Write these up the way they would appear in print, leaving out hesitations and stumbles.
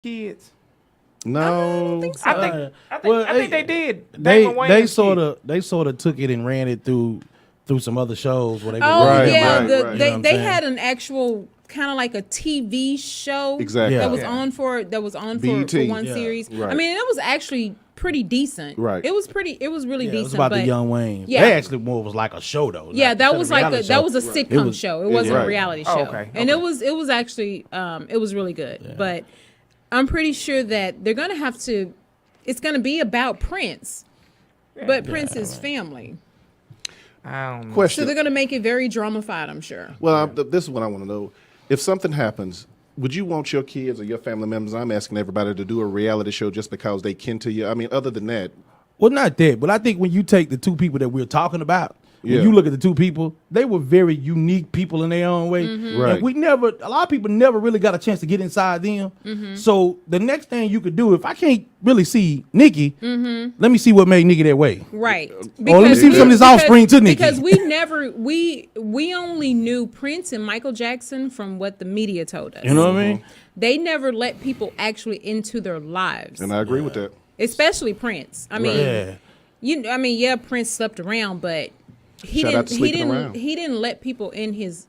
kids? No, I don't think so. I think they did. They Damon Wayans sort of took it and ran it through some other shows where they Oh were yeah, right. You know what they I'm they saying? had an actual kind of like a TV show Exactly. that was Yeah. on for BET. one Yeah. series. Right. I mean, it was actually pretty decent. Right. It was really Yeah, decent. it was about but the Young Waynes. Yeah. They actually more was like a show though. yeah, Not- that instead was of like reality that show. was a sitcom show. It wasn't right. a reality Oh, show. okay, And okay. it was actually it was really good. But I'm pretty sure that they're gonna have to. It's gonna be about Prince, but Prince's family. I don't know. So question. they're gonna make it very dramified. I'm sure. Well, this is what I want to know. If something happens, would you want your kids or your family members, I'm asking everybody, to do a reality show just because they kin to you? I mean, other than that, Well, not that, but I think when you take the two people that we're talking about, Yeah. when you look at the two people, they were very unique people in their own way. Right. And a lot of people never really got a chance to get inside them. So the next thing you could do, if I can't really see Nikki, let me see what made Nikki that way. Right. Or let me see some of this offspring to Nikki. Because we only knew Prince and Michael Jackson from what the media told us. You know what I mean? They never let people actually into their lives, and I agree with that. especially Prince. I mean, Yeah. Prince slept around, but he Shout out didn't. to He sleeping didn't. around. He didn't let people in his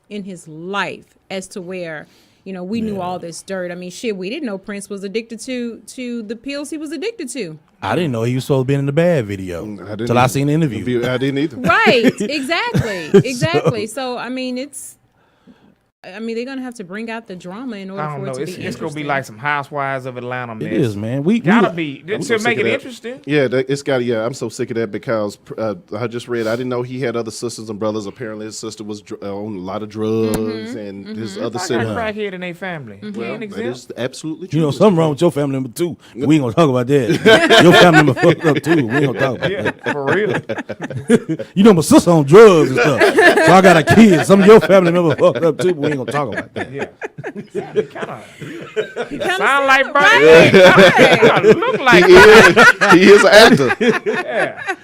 life as to where. We knew all this dirt. I mean, shit, we didn't know Prince was addicted to the pills he was addicted to. I didn't know he was supposed to be in the bad video didn't till I either. seen the interview. I didn't either. Right, exactly. So I mean, they're gonna have to bring out the drama in order I don't for know. it to It's, be it's gonna be interesting. like some Housewives of Atlanta mess. It is, man. We Gotta we- be I'm to so make sick it of that. interesting. Yeah, it's got. Yeah, I'm so sick of that because I just read. I didn't know he had other sisters and brothers. Apparently, his sister was on a lot of drugs, and his other I got siblings. crackhead in their family. Well, Can't that exist. is absolutely true. You know, something wrong with your family member too. We ain't gonna talk about that. Your family member fucked up too. We ain't gonna talk about Yeah, that. for real. You know, my sister on drugs and stuff. So I got a kid. Some of your family member fucked up too, but we ain't gonna talk about that. Yeah. He kind of Kinda sound like sound- Brian. right. Look like He is an actor. yeah.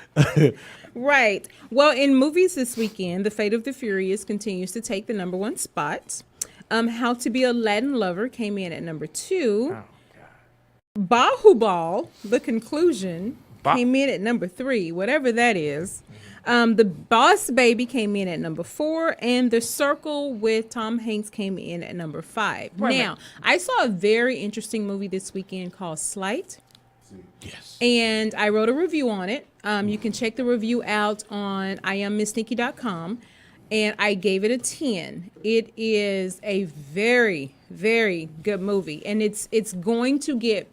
Right. Well, in movies this weekend, The Fate of the Furious continues to take the #1 spot. How to Be a Latin Lover came in at #2. Oh, Bahubal, The Conclusion, Ba- came in at #3, whatever that is. The Boss Baby came in at #4, and The Circle with Tom Hanks came in at #5. Wait a Now, minute. I saw a very interesting movie this weekend called Slight. Yes. And I wrote a review on it. You can check the review out on IamMissNikki.com. And I gave it a 10. It is a very, very good movie. And it's going to get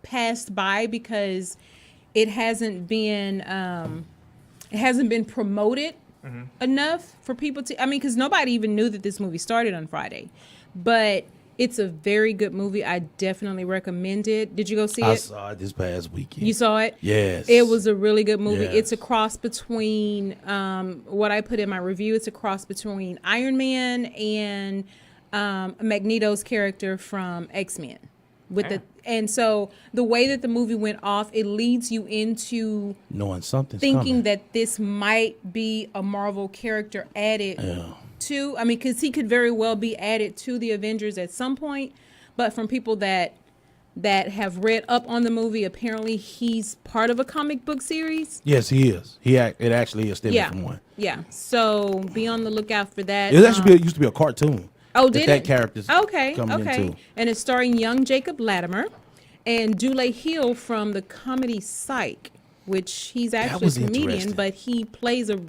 passed by because it hasn't been promoted enough for people to. I mean, because nobody even knew that this movie started on Friday. But it's a very good movie. I definitely recommend it. Did you go see I it? saw it this past weekend. You saw it? Yes. It was a really good movie. Yes. It's a cross between what I put in my review. It's a cross between Iron Man and Magneto's character from X-Men. And so the way that the movie went off, it leads you into knowing something's thinking coming. that this might be a Marvel character added Yeah. to. I mean, because he could very well be added to the Avengers at some point. But from people that have read up on the movie, apparently he's part of a comic book series. Yes, he is. It actually is stemming from one. Yeah. So be on the lookout for that. It actually used to be a cartoon. Oh, did that it? character's Okay. coming into. And it's starring young Jacob Latimer and Dule Hill from the comedy Psych, which he's actually a was comedian, interesting. but he plays a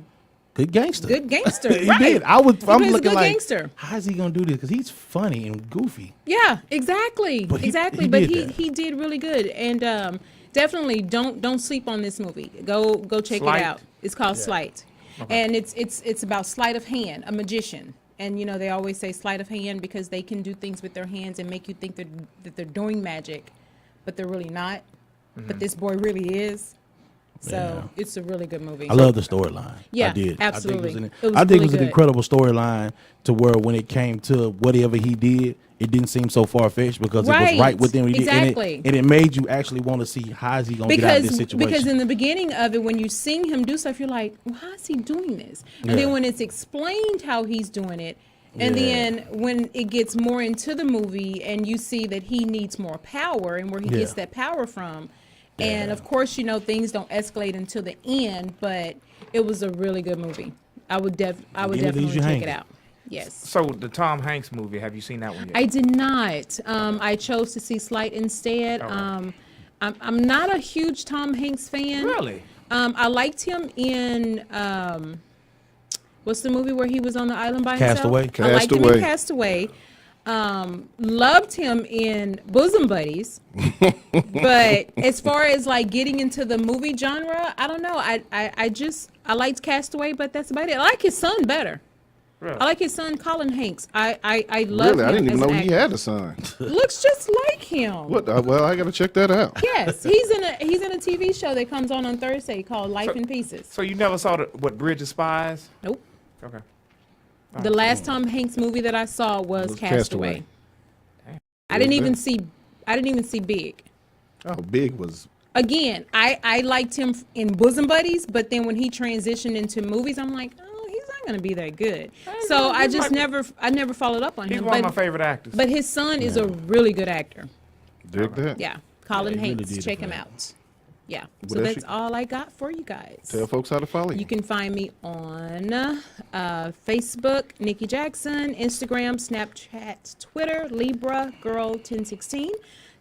Good gangster. good gangster. He right. did. He I'm plays a looking good like, gangster. how is he gonna do this? Because he's funny and goofy. Yeah, exactly. But he exactly. But did that. he did really good. And definitely don't sleep on this movie. Go check Sleight. it out. It's called Sleight. And it's about sleight of hand, a magician. And they always say sleight of hand because they can do things with their hands and make you think that they're doing magic, but they're really not. But this boy really is. So it's a really good movie. I love the storyline. Yeah, I did. absolutely. I think it was an good. incredible storyline to where when it came to whatever he did, it didn't seem so far fetched because it was right within what he exactly. did. And it made you actually want to see how is he gonna get out of this situation. Because in the beginning of it, when you sing him do stuff, you're like, well, how is he doing this? And Yeah. then when it's explained how he's doing it, And Yeah. then when it gets more into the movie and you see that he needs more power and where he gets that power from. And of course, things don't escalate until the end, but it was a really good movie. I would definitely you check hanging. it out. Yes. So the Tom Hanks movie, have you seen that one yet? I did not. I chose to see Slight instead. All right. I'm not a huge Tom Hanks fan. Really? I liked him in what's the movie where he was on the island by himself? Castaway. I liked him in Castaway. Castaway. Loved him in Bosom Buddies. But as far as like getting into the movie genre, I don't know. I liked Castaway, but that's about it. I like his son better. Really? I like his son Colin Hanks. I love Really, him. I didn't even as know an he actor. had a son. Looks just like him. What? Well, I got to check that out. Yes, he's in a TV show that comes on Thursday called Life in Pieces. So you never saw Bridge of Spies? Nope. Okay. The last Tom Hanks movie that I saw was Castaway. I didn't even see Big. Oh, Big was. Again, I liked him in Bosom Buddies, but then when he transitioned into movies, I'm like, oh, he's not going to be that good. So I just never followed up on He's him. one of my favorite actors. But his son is a really good actor. Dig that. Yeah, Colin he really Hanks. did Check it him for him. out. Yeah. What So else that's you- all I got for you guys. Tell folks how to follow you. You can find me on Facebook, Nikki Jackson, Instagram, Snapchat, Twitter, Libra Girl 1016.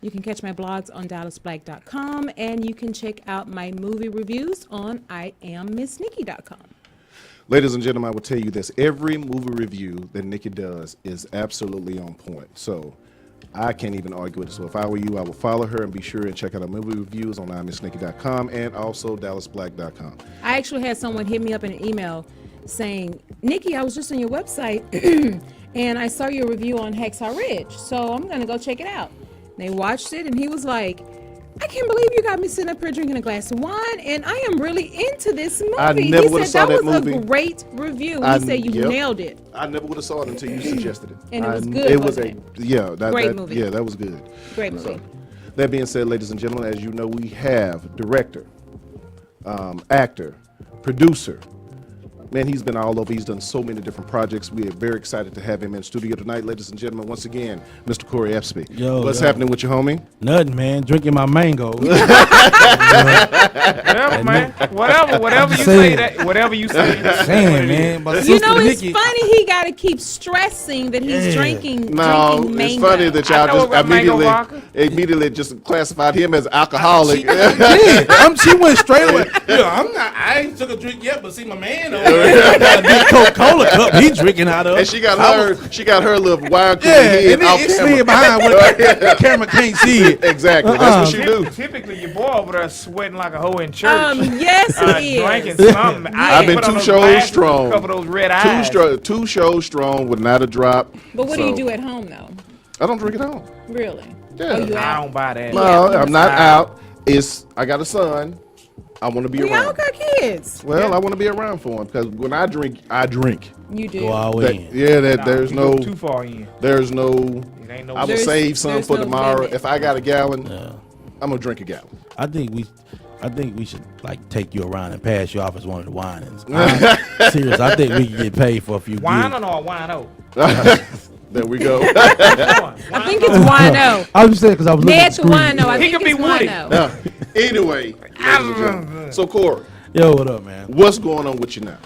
You can catch my blogs on DallasBlack.com, and you can check out my movie reviews on IamMissNikki.com. Ladies and gentlemen, I will tell you this. Every movie review that Nikki does is absolutely on point. So I can't even argue with it. So if I were you, I would follow her and be sure and check out her movie reviews on IamMissNikki.com and also DallasBlack.com. I actually had someone hit me up in an email saying, Nikki, I was just on your website and I saw your review on Hacksaw Ridge, so I'm going to go check it out. They watched it and he was like, I can't believe you got me sitting up here drinking a glass of wine, and I am really into this movie. I never he would've said saw that that was movie. a great review. I- He said you yep. nailed it. I never would have saw it until you suggested it. And it was I- good, It was wasn't a yeah, Great movie. Yeah, that was good. Great movie. So, that being said, ladies and gentlemen, as you know, we have director, actor, producer. Man, he's been all over. He's done so many different projects. We are very excited to have him in studio tonight, ladies and gentlemen. Once again, Mr. Corey Epsby. Yo, What's yo. happening with you, homie? Nothing, man. Drinking my mango. Whatever, man. Whatever you saying. say. That whatever you say. that's what Saying, it man. is. My You sister know, it's Nikki, funny he got to keep stressing that he's Yeah. drinking No, drinking mango. it's funny that I y'all know just about mango vodka. immediately just classified him as alcoholic. Yeah, she went straight away. Yeah, I ain't took a drink yet, but see my man over there got a big Coca-Cola cup he drinking out of. And she got I was- her little wine cooler Yeah, head and off it camera. slid behind when the camera can't see it. Exactly, that's what you do. Typically, your boy over there sweating like a hoe in church. Yes, he Drinking is. something. I've been put on 2 those shows glasses to strong. Cover those red eyes. 2 shows strong without a drop. But what do you So, do at home though? I don't drink it home. Really? Yeah. Oh, you I out? don't buy that. No, Yeah. I'm not out. I got a son. I want to be We all around. got kids. Well, I want to be around for him because when I drink, I drink. You do. Go all That- in. yeah, that Nah, there's you go no, too far in. there's no. It ain't no. I will There's- save some there's for no tomorrow. limit. If I got a gallon, Yeah. I'm gonna drink a gallon. I think we should like take you around and pass you off as one of the whinings. Serious, I think we can get paid for a few Wine beers. or wino? There we go. I think it's wino. I was just saying because I was looking Ned's at the screen. wino. I He think could be it's Woody. wino. Now, anyway, ladies and gentlemen. So Corey, Yo, what up, man? what's going on with you now?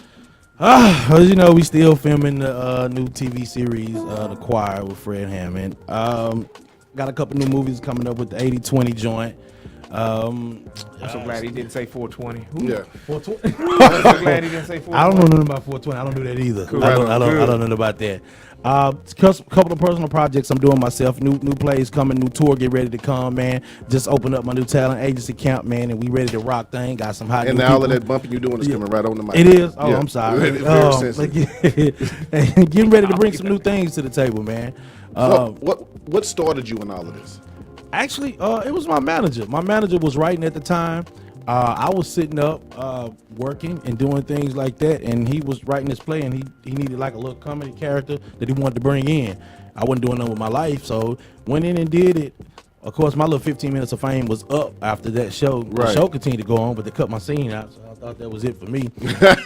As you know, we still filming the new TV series, The Choir with Fred Hammond. Got a couple new movies coming up with the 80-20 joint. I'm so glad he didn't say 420. Yeah. I'm so glad he didn't say 420. I don't know nothing about 420. I don't do that either. Cool. I don't Good. know nothing about that. Couple of personal projects I'm doing myself. New plays coming, new tour get ready to come, man. Just opened up my new talent agency camp, man, and we ready to rock thing. Got some hot And new now all of people. that bumping you doing is coming right on the mic. It is. Oh, Yeah. I'm sorry. Very sensitive. Getting ready to bring some new things to the table, man. What started you in all of this? Actually, it was my manager. My manager was writing at the time. I was sitting up, working and doing things like that, and he was writing this play, and he needed like a little comedy character that he wanted to bring in. I wasn't doing nothing with my life, so went in and did it. of course, my little 15 minutes of fame was up after that show. The Right. show continued to go on, but they cut my scene out, so I thought that was it for me.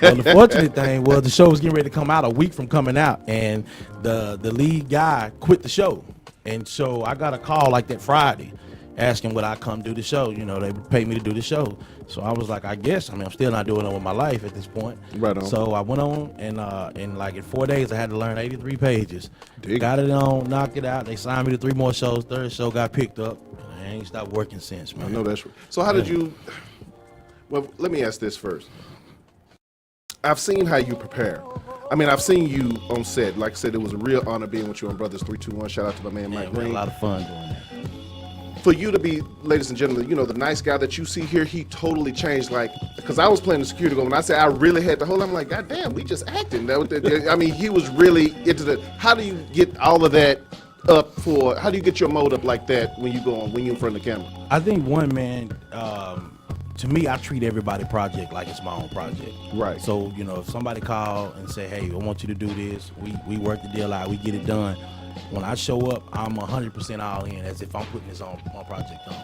Well, the fortunate thing was the show was getting ready to come out a week from coming out, and the lead guy quit the show. And so I got a call like that Friday asking would I come do the show. You know, they would pay me to do the show. So I was like, I guess. I mean, I'm still not doing it with my life at this point. Right on. So I went on, and in 4 days, I had to learn 83 pages. Dig. Got it on, knocked it out. They signed me to 3 more shows. Third show got picked up. And I ain't stopped working since, man. I know that's right. So how did you? Well, let me ask this first. I've seen how you prepare. I mean, I've seen you on set. Like I said, it was a real honor being with you on Brothers 321. Shout out to my man Man, Mike we had Green. a lot of fun doing that. For you to be, ladies and gentlemen, you know, the nice guy that you see here, he totally changed. Like, because I was playing the security guard. When I said I really had to hold, I'm like, God damn, we just acting. I mean, he was really into the. How do you get all of that up for? How do you get your mode up like that when you go on, when you're in front of the camera? I think one, man, to me, I treat everybody project like it's my own project. Right. So, you know, if somebody call and say, hey, I want you to do this, we work the deal out, we get it done. When I show up, I'm 100% all in, as if I'm putting this on project on.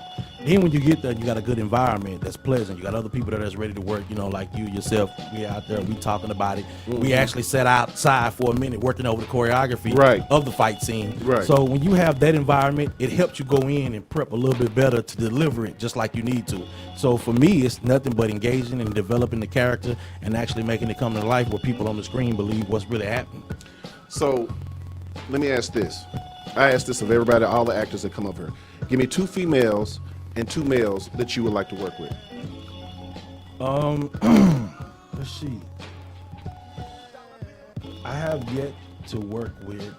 Then when you get there, you got a good environment that's pleasant. You got other people that's ready to work, you know, like you yourself. We out there, we talking about it. We actually sat outside for a minute working over the choreography Right. of the fight scene. Right. So when you have that environment, it helps you go in and prep a little bit better to deliver it just like you need to. So for me, it's nothing but engaging and developing the character and actually making it come to life where people on the screen believe what's really happening. So, let me ask this. I ask this of everybody, all the actors that come up here. Give me 2 females and 2 males that you would like to work with. Let's see. I have yet to work with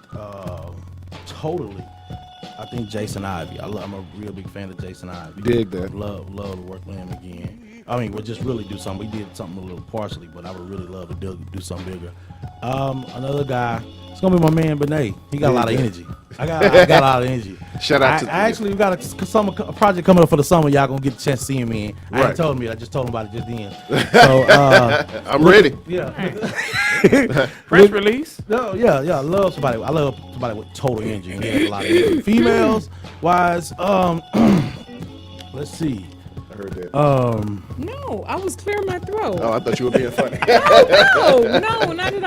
totally. I think Jason Ivey. I'm a real big fan of Jason Ivey. Dig that. Love to work with him again. I mean, we'll just really do something. We did something a little partially, but I would really love to do something bigger. Another guy, it's gonna be my man Benet. He got a lot of energy. I got a lot of energy. Shout out to I actually we got a project coming up for the summer. Y'all gonna get a chance to see him in. I Right. ain't told him yet. I just told him about it just then. So I'm ready. yeah. Press release. No, yeah. I love somebody with total energy. And he has a lot of energy. Females wise, let's see. I heard that. No, I was clearing my throat. Oh, I thought you were being funny. No, not at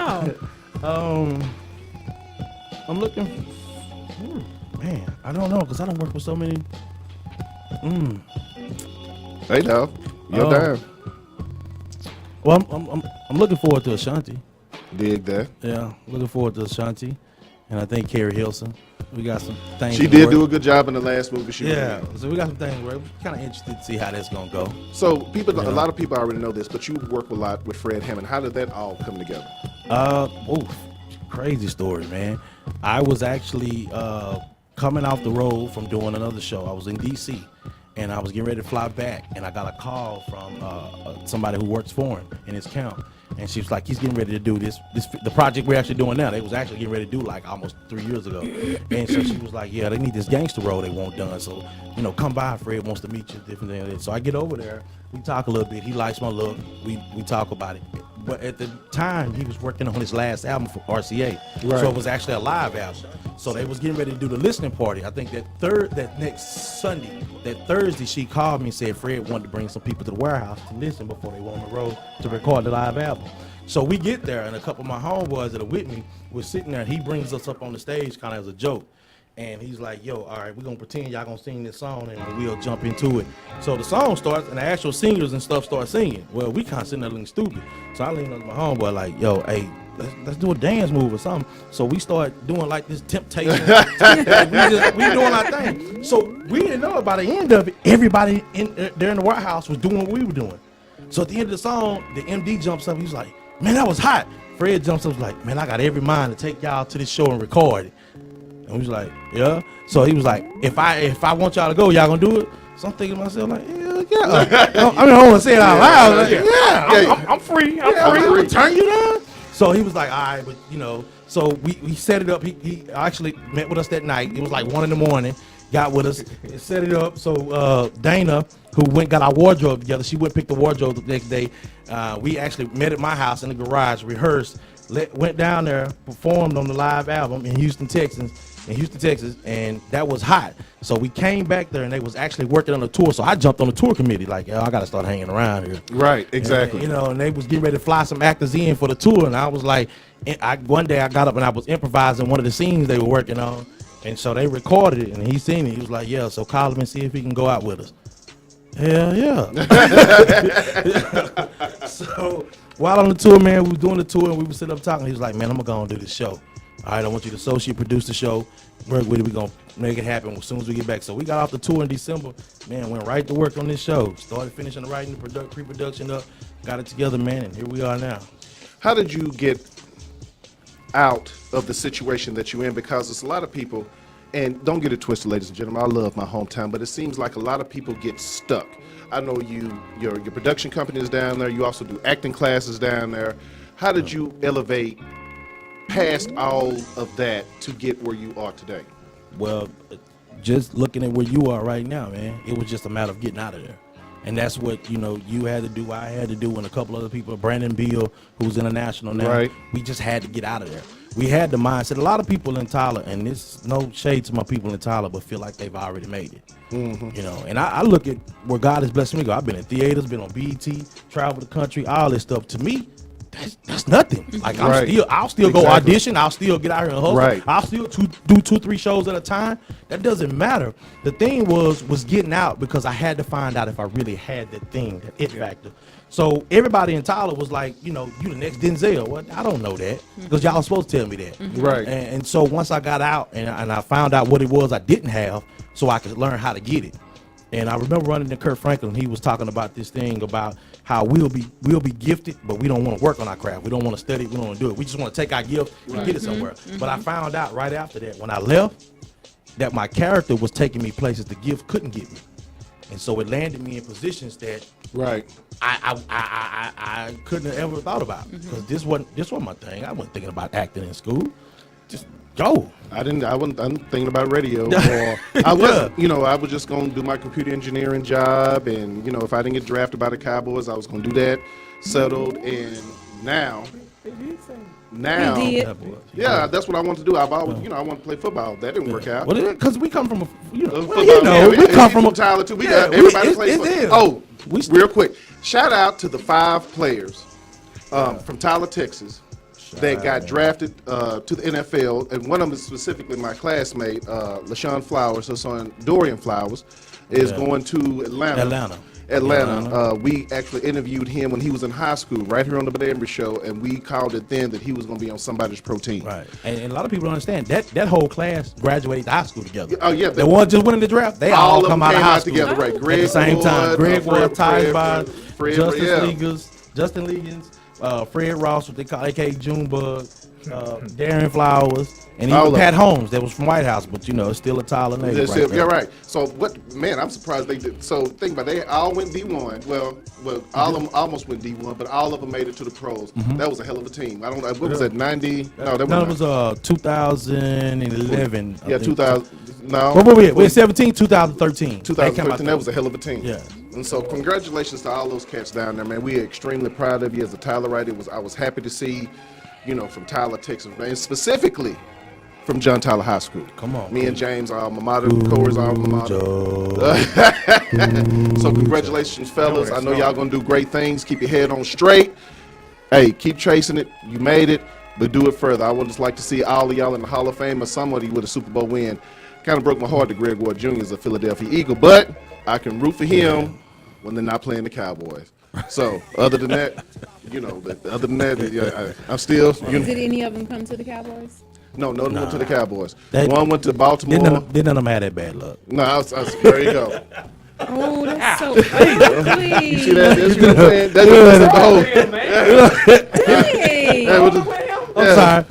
all. I'm looking. Man, I don't know because I don't work with so many. Hey, now, you're down. Well, I'm looking forward to Ashanti. Dig that. Yeah, looking forward to Ashanti, and I think Carrie Hilson. We got some things. She in did the do a work. good job in the last movie. She was Yeah, in. so we got some things where we're kind of interested to see how that's gonna go. So a lot of people already know this, but you work a lot with Fred Hammond. How did that all come together? Crazy story, man. I was actually coming off the road from doing another show. I was in DC, and I was getting ready to fly back, and I got a call from somebody who works for him in his camp, and she was like, he's getting ready to do the project we're actually doing now. They was actually getting ready to do like almost 3 years ago, and so she was like, yeah, they need this gangster role they want done, so you know, come by. Fred wants to meet you, different things. So I get over there, we talk a little bit. He likes my look. We talk about it. But at the time, he was working on his last album for RCA, Right. so it was actually a live album. So they was getting ready to do the listening party. I think that next Sunday, that Thursday, she called me and said Fred wanted to bring some people to the warehouse to listen before they went on the road to record the live album. So we get there, and a couple of my homeboys that are with me were sitting there, and he brings us up on the stage kind of as a joke. And he's like, yo, all right, we're going to pretend y'all going to sing this song, and we'll jump into it. So the song starts, and the actual singers and stuff start singing. Well, we kind of sitting there looking stupid. So I lean up to my homeboy like, yo, hey, let's do a dance move or something. So we start doing like this temptation. we doing our thing. So we didn't know by the end of it, everybody there in the warehouse was doing what we were doing. So at the end of the song, the MD jumps up. He's like, man, that was hot. Fred jumps up, like, man, I got every mind to take y'all to this show and record it. And we was like, yeah. So he was like, if I want y'all to go, y'all gonna do it? So I'm thinking to myself, like, yeah. I mean, I don't want to say it out loud. Like, yeah, I'm free. I'm gonna turn you down. So he was like, all right, but you know, so we set it up. He actually met with us that night. It was like 1 a.m. Got with us and set it up. So Dana, who got our wardrobe together, she went and picked the wardrobe the next day. We actually met at my house in the garage, rehearsed, went down there, performed on the live album in Houston, Texas. in Houston, Texas, and that was hot. So we came back there, and they was actually working on a tour. So I jumped on the tour committee, like, I got to start hanging around here. Right, exactly. And, and they was getting ready to fly some actors in for the tour, and I was like, one day I got up and I was improvising one of the scenes they were working on, and so they recorded it, and he seen it. He was like, yeah, so call him and see if he can go out with us. Hell yeah. So while on the tour, man, we was doing the tour, and we was sitting up talking. He was like, man, I'm going to go and do this show. All right, I want you to associate produce the show. Work with it. We're going to make it happen as soon as we get back. So we got off the tour in December. Man, went right to work on this show. Started finishing the writing, the pre-production up. Got it together, man, and here we are now. How did you get out of the situation that you're in? Because there's a lot of people, and don't get it twisted, ladies and gentlemen, I love my hometown, but it seems like a lot of people get stuck. I know your production company is down there. You also do acting classes down there. How did you elevate past all of that to get where you are today? Well, just looking at where you are right now, man, it was just a matter of getting out of there. And that's what, you had to do, I had to do, and a couple other people, Brandon Beal, who's international now. Right. We just had to get out of there. We had the mindset. A lot of people in Tyler, and this no shade to my people in Tyler, but feel like they've already made it. Mm-hmm. And I look at where God has blessed me. I've been in theaters, been on BET, traveled the country, all this stuff. To me, that's nothing. Like I'll still go audition. I'll still get out here and hustle. Right. I'll still do 2-3 shows at a time. That doesn't matter. The thing was getting out, because I had to find out if I really had that thing, that it factor. So everybody in Tyler was like, you the next Denzel. Well, I don't know that, because y'all supposed to tell me that. Right. And so once I got out and I found out what it was I didn't have, so I could learn how to get it. And I remember running to Kurt Franklin. He was talking about this thing about how we'll be gifted, but we don't want to work on our craft. We don't want to study. We don't want to do it. We just want to take our gift and get it somewhere. But I found out right after that, when I left, that my character was taking me places the gift couldn't get me. And so it landed me in positions that I couldn't have ever thought about, because this wasn't my thing. I wasn't thinking about acting in school. Just go. I wasn't thinking about radio. Or I wasn't, I was just going to do my computer engineering job. And, if I didn't get drafted by the Cowboys, I was going to do that. Settled. And now, yeah, that's what I want to do. I've always, I want to play football. That didn't work out. Well, because we come from we come from Tyler too. We got everybody plays football. Oh, real quick, shout out to the 5 players from Tyler, Texas, that got drafted to the NFL, and one of them is specifically my classmate, LaShawn Flowers. Her son Dorian Flowers is going to Atlanta. We actually interviewed him when he was in high school, right here on the Benet Embry show, and we called it then that he was going to be on somebody's pro team. Right, and a lot of people don't understand that whole class graduated high school together. Oh yeah, the ones just winning the draft, they all come out of high school together, right? Greg at the same time. Greg Ward, Ty Bond, Justin Liggins, Fred Ross, what they call AKA Junebug, Darren Flowers. And even Pat Holmes, that was from White House, but it's still a Tyler native. Yeah, right. So I'm surprised they did. So think about it, they all went D1. Well, all of them almost went D1, but all of them made it to the pros. That was a hell of a team. I don't know, what was that, 90? No, that was 2011. Yeah, 2000. No. What were we at? We had 17, 2013. 2013, that was a hell of a team. Yeah. And so congratulations to all those cats down there, man. We are extremely proud of you as a Tylerite. I was happy to see, from Tyler, Texas, man, specifically from John Tyler High School. Come on. Me and James are alma mater, Corey's alma mater. So congratulations, fellas. I know y'all going to do great things. Keep your head on straight. Hey, keep chasing it. You made it, but do it further. I would just like to see all of y'all in the Hall of Fame or somebody with a Super Bowl win. Kind of broke my heart that Greg Ward Jr. is a Philadelphia Eagle, but I can root for him when they're not playing the Cowboys. So other than that, I'm still. Did any of them come to the Cowboys? No, none went to the Cowboys. One went to Baltimore. None of them had that bad luck. No, there you go. Oh, that's so ugly. You see that? That's what I'm saying. That's the whole. I'm sorry.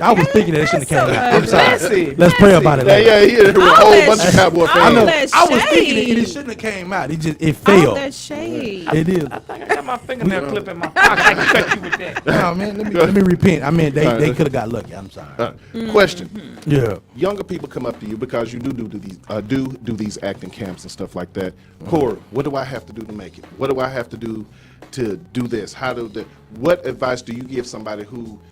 I was thinking that it shouldn't have came out. I'm sorry. Let's pray about it. Yeah, there was a whole bunch of Cowboy fans. I was thinking it shouldn't have came out. It failed. All that shade. It is. I think I got my fingernail clip in my pocket. I can cut you with that. No, man, let me repent. I mean, they could have got lucky. I'm sorry. Question. Yeah. Younger people come up to you because you do these acting camps and stuff like that. Corey, what do I have to do to make it? What do I have to do to do this? What advice do you give somebody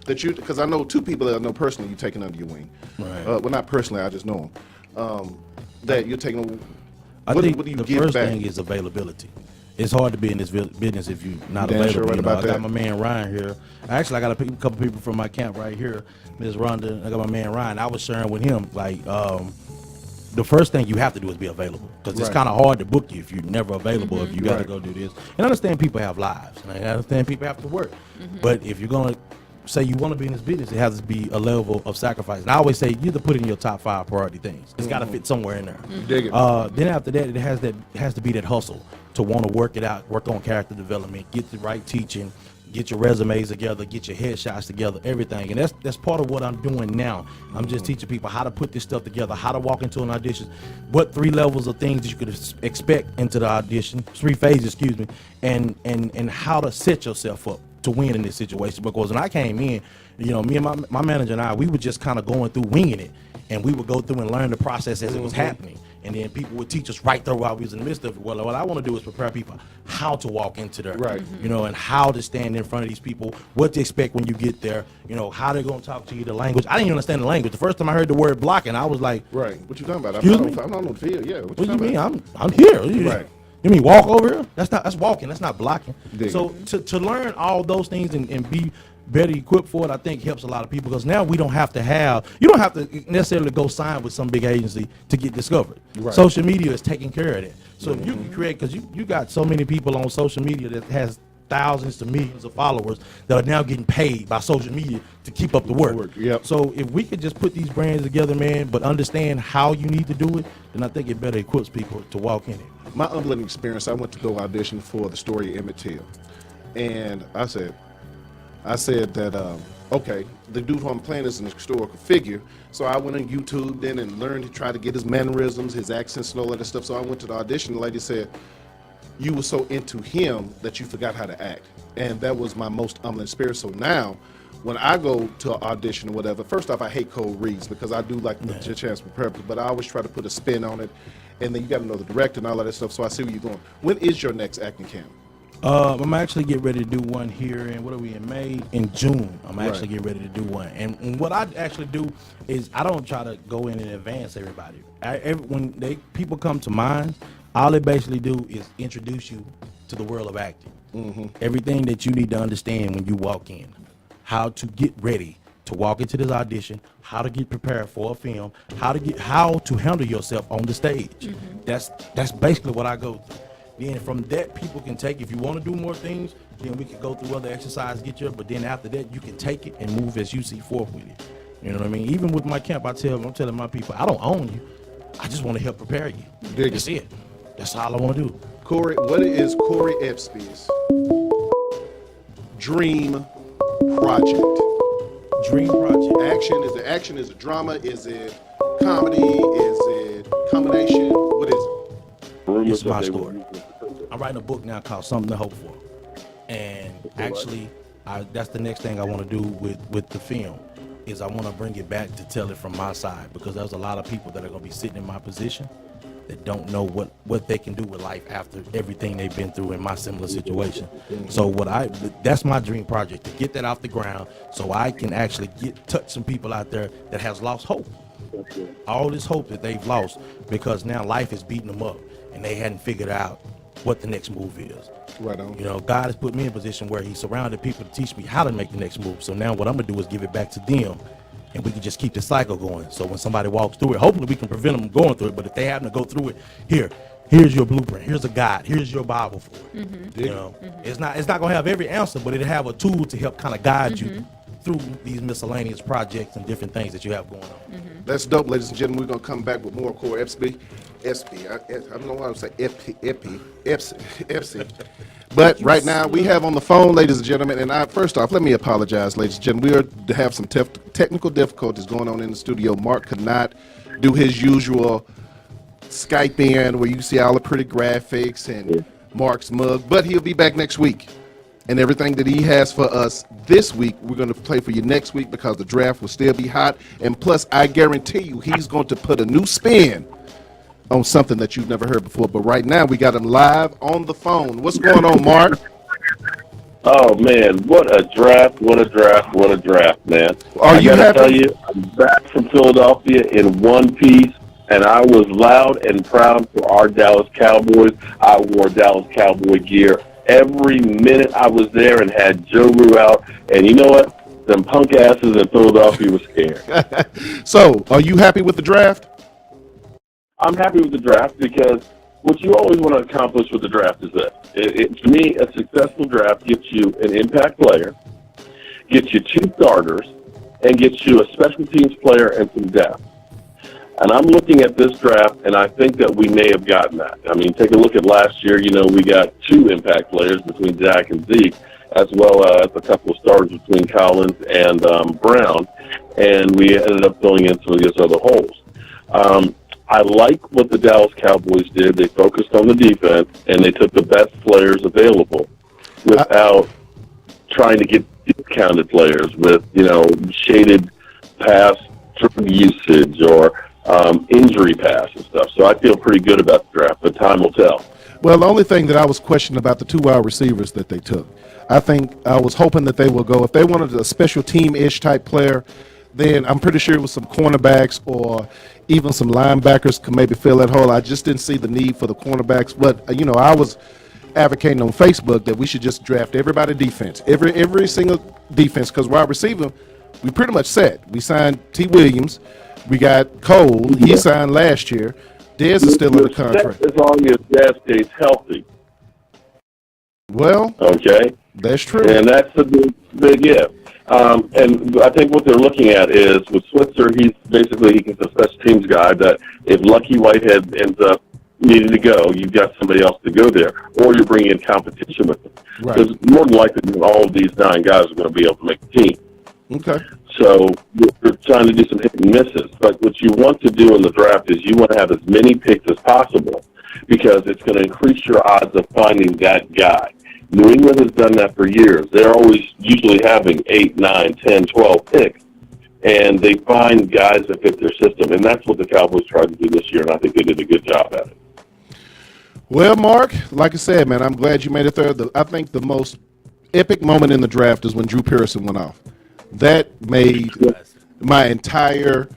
because I know two people that I know personally you're taking under your wing. Right. Well, not personally, I just know them. That you're taking. I what think do you the give first back? thing is availability. It's hard to be in this business if you're not Damn available. sure right You know, about I got that. my man Ryan here. Actually, I got a couple people from my camp right here, Ms. Rhonda. I got my man Ryan. I was sharing with him like the first thing you have to do is be available because it's Right. kind of hard to book you if you're never available. If you got to Right. go do this, and I understand people have lives, and I understand people have to work. But if you're gonna say you want to be in this business, it has to be a level of sacrifice. And I always say you have to put in your top 5 priority things. It's got to fit somewhere in there. Dig it. Then after that, it has to be that hustle to want to work it out, work on character development, get the right teaching, get your resumes together, get your headshots together, everything. And that's part of what I'm doing now. I'm just teaching people how to put this stuff together, how to walk into an audition, what 3 levels of things that you could expect into the audition, 3 phases, excuse me, and how to set yourself up to win in this situation. Because when I came in, you know, me and my manager and I, we were just kind of going through winging it, and we would go through and learn the process as it was happening. And then people would teach us right there while we was in the midst of it. Well, what I want to do is prepare people how to walk into there, Right. you know, and how to stand in front of these people, what to expect when you get there, you know, how they're going to talk to you, the language. I didn't even understand the language. The first time I heard the word blocking, I was like, Right. What you talking about? Excuse I'm me? not on the field. Yeah. what do you talking mean? about? I'm here. Right. You mean walk over here? That's walking. That's not blocking. Dig So to learn all those things and be better equipped for it, I think helps a lot of people because now you don't have to necessarily go sign with some big agency to get discovered. Right. Social media is taking care of that. So if you can create, because you got so many people on social media that has thousands to millions of followers that are now getting paid by social media to keep up the work. Yep. So if we could just put these brands together, man, but understand how you need to do it, then I think it better equips people to walk in it. My humbling experience, I went to go audition for the story of Emmett Till. And I said that, okay, the dude who I'm playing is an historical figure. So I went on YouTube then and learned to try to get his mannerisms, his accents and all that stuff. So I went to the audition. The lady said, you were so into him that you forgot how to act. And that was my most humbling experience. So now, when I go to an audition or whatever, first off, I hate cold reads because I do like the chance to prepare, but I always try to put a spin on it. And then you got to know the director and all of that stuff. So I see where you're going. When is your next acting camp? I'm actually getting ready to do one here, and what are we in May? In June, I'm actually Right. getting ready to do one. And what I actually do is I don't try to go in and advance everybody. When people come to mine, all they basically do is introduce you to the world of acting. Everything that you need to understand when you walk in, how to get ready to walk into this audition, how to get prepared for a film, how to handle yourself on the stage. That's basically what I go through. Then from that, people can take, if you want to do more things, then we can go through other exercises, get you, but then after that, you can take it and move as you see forth with it. You know what I mean? Even with my camp, I'm telling my people, I don't own you. I just want to help prepare you. Dig That's it. That's all I want to do. Corey, what is Corey Epsby's dream project? Dream project. Action? Is it drama? Is it comedy? Is it combination? What is it? It's my story. I'm writing a book now called Something to Hope For. And actually, that's the next thing I want to do with the film is I want to bring it back to tell it from my side because there's a lot of people that are going to be sitting in my position that don't know what they can do with life after everything they've been through in my similar situation. So that's my dream project, to get that off the ground so I can actually touch some people out there that has lost hope. All this hope that they've lost because now life is beating them up and they hadn't figured out what the next move is. Right on. You know, God has put me in a position where he surrounded people to teach me how to make the next move. So now what I'm going to do is give it back to them and we can just keep the cycle going. So when somebody walks through it, hopefully we can prevent them from going through it. But if they happen to go through it, here's your blueprint. Here's a guide. Here's your Bible for it. You know, it's not going to have every answer, but it'll have a tool to help kind of guide you through these miscellaneous projects and different things that you have going on. That's dope, ladies and gentlemen. We're going to come back with more Corey Epsby. I don't know why I would say Epsy. But right now we have on the phone, ladies and gentlemen, and first off, let me apologize, ladies and gentlemen. We are to have some technical difficulties going on in the studio. Mark could not do his usual Skype in where you see all the pretty graphics and Mark's mug, but he'll be back next week. And everything that he has for us this week, we're going to play for you next week because the draft will still be hot. And plus, I guarantee you, he's going to put a new spin on something that you've never heard before. But right now, we got him live on the phone. What's going on, Mark? Oh man, what a draft! What a draft! What a draft, man! Are you I gotta happy? tell you, I'm back from Philadelphia in one piece, and I was loud and proud for our Dallas Cowboys. I wore Dallas Cowboy gear every minute I was there and had Joe Rue out. And you know what? Them punk asses in Philadelphia was scared. So, are you happy with the draft? I'm happy with the draft because what you always want to accomplish with the draft is this. To me, a successful draft gets you an impact player, gets you 2 starters, and gets you a special teams player and some depth. And I'm looking at this draft, and I think that we may have gotten that. I mean, take a look at last year. You know, we got 2 impact players between Dak and Zeke, as well as a couple of starters between Collins and Brown, and we ended up filling in some of these other holes. I like what the Dallas Cowboys did. They focused on the defense, and they took the best players available without trying to get discounted players with, you know, shaded past drug usage or injury pass and stuff. So I feel pretty good about the draft, but time will tell. Well, the only thing that I was questioning about the 2 wide receivers that they took, I think I was hoping that they will go, if they wanted a special team-ish type player, then I'm pretty sure it was some cornerbacks or even some linebackers could maybe fill that hole. I just didn't see the need for the cornerbacks. But, you know, I was advocating on Facebook that we should just draft everybody defense, every single defense, because wide receiver, we pretty much set. We signed T. Williams. We got Cole. He signed last year. Dez is still in the contract. As long as Dez stays healthy. Well, okay, that's true. And that's a big if. And I think what they're looking at is with Switzer, he's a special teams guy that if Lucky Whitehead ends up needing to go, you've got somebody else to go there, or you're bringing in competition with them. Right. Because more than likely, all of these 9 guys are going to be able to make the team. Okay. So you're trying to do some hit and misses. But what you want to do in the draft is you want to have as many picks as possible because it's going to increase your odds of finding that guy. New England has done that for years. They're always usually having 8, 9, 10, 12 picks, and they find guys that fit their system. And that's what the Cowboys tried to do this year, and I think they did a good job at it. Well, Mark, like I said, man, I'm glad you made it there. I think the most epic moment in the draft is when Drew Pearson went off. That made my entire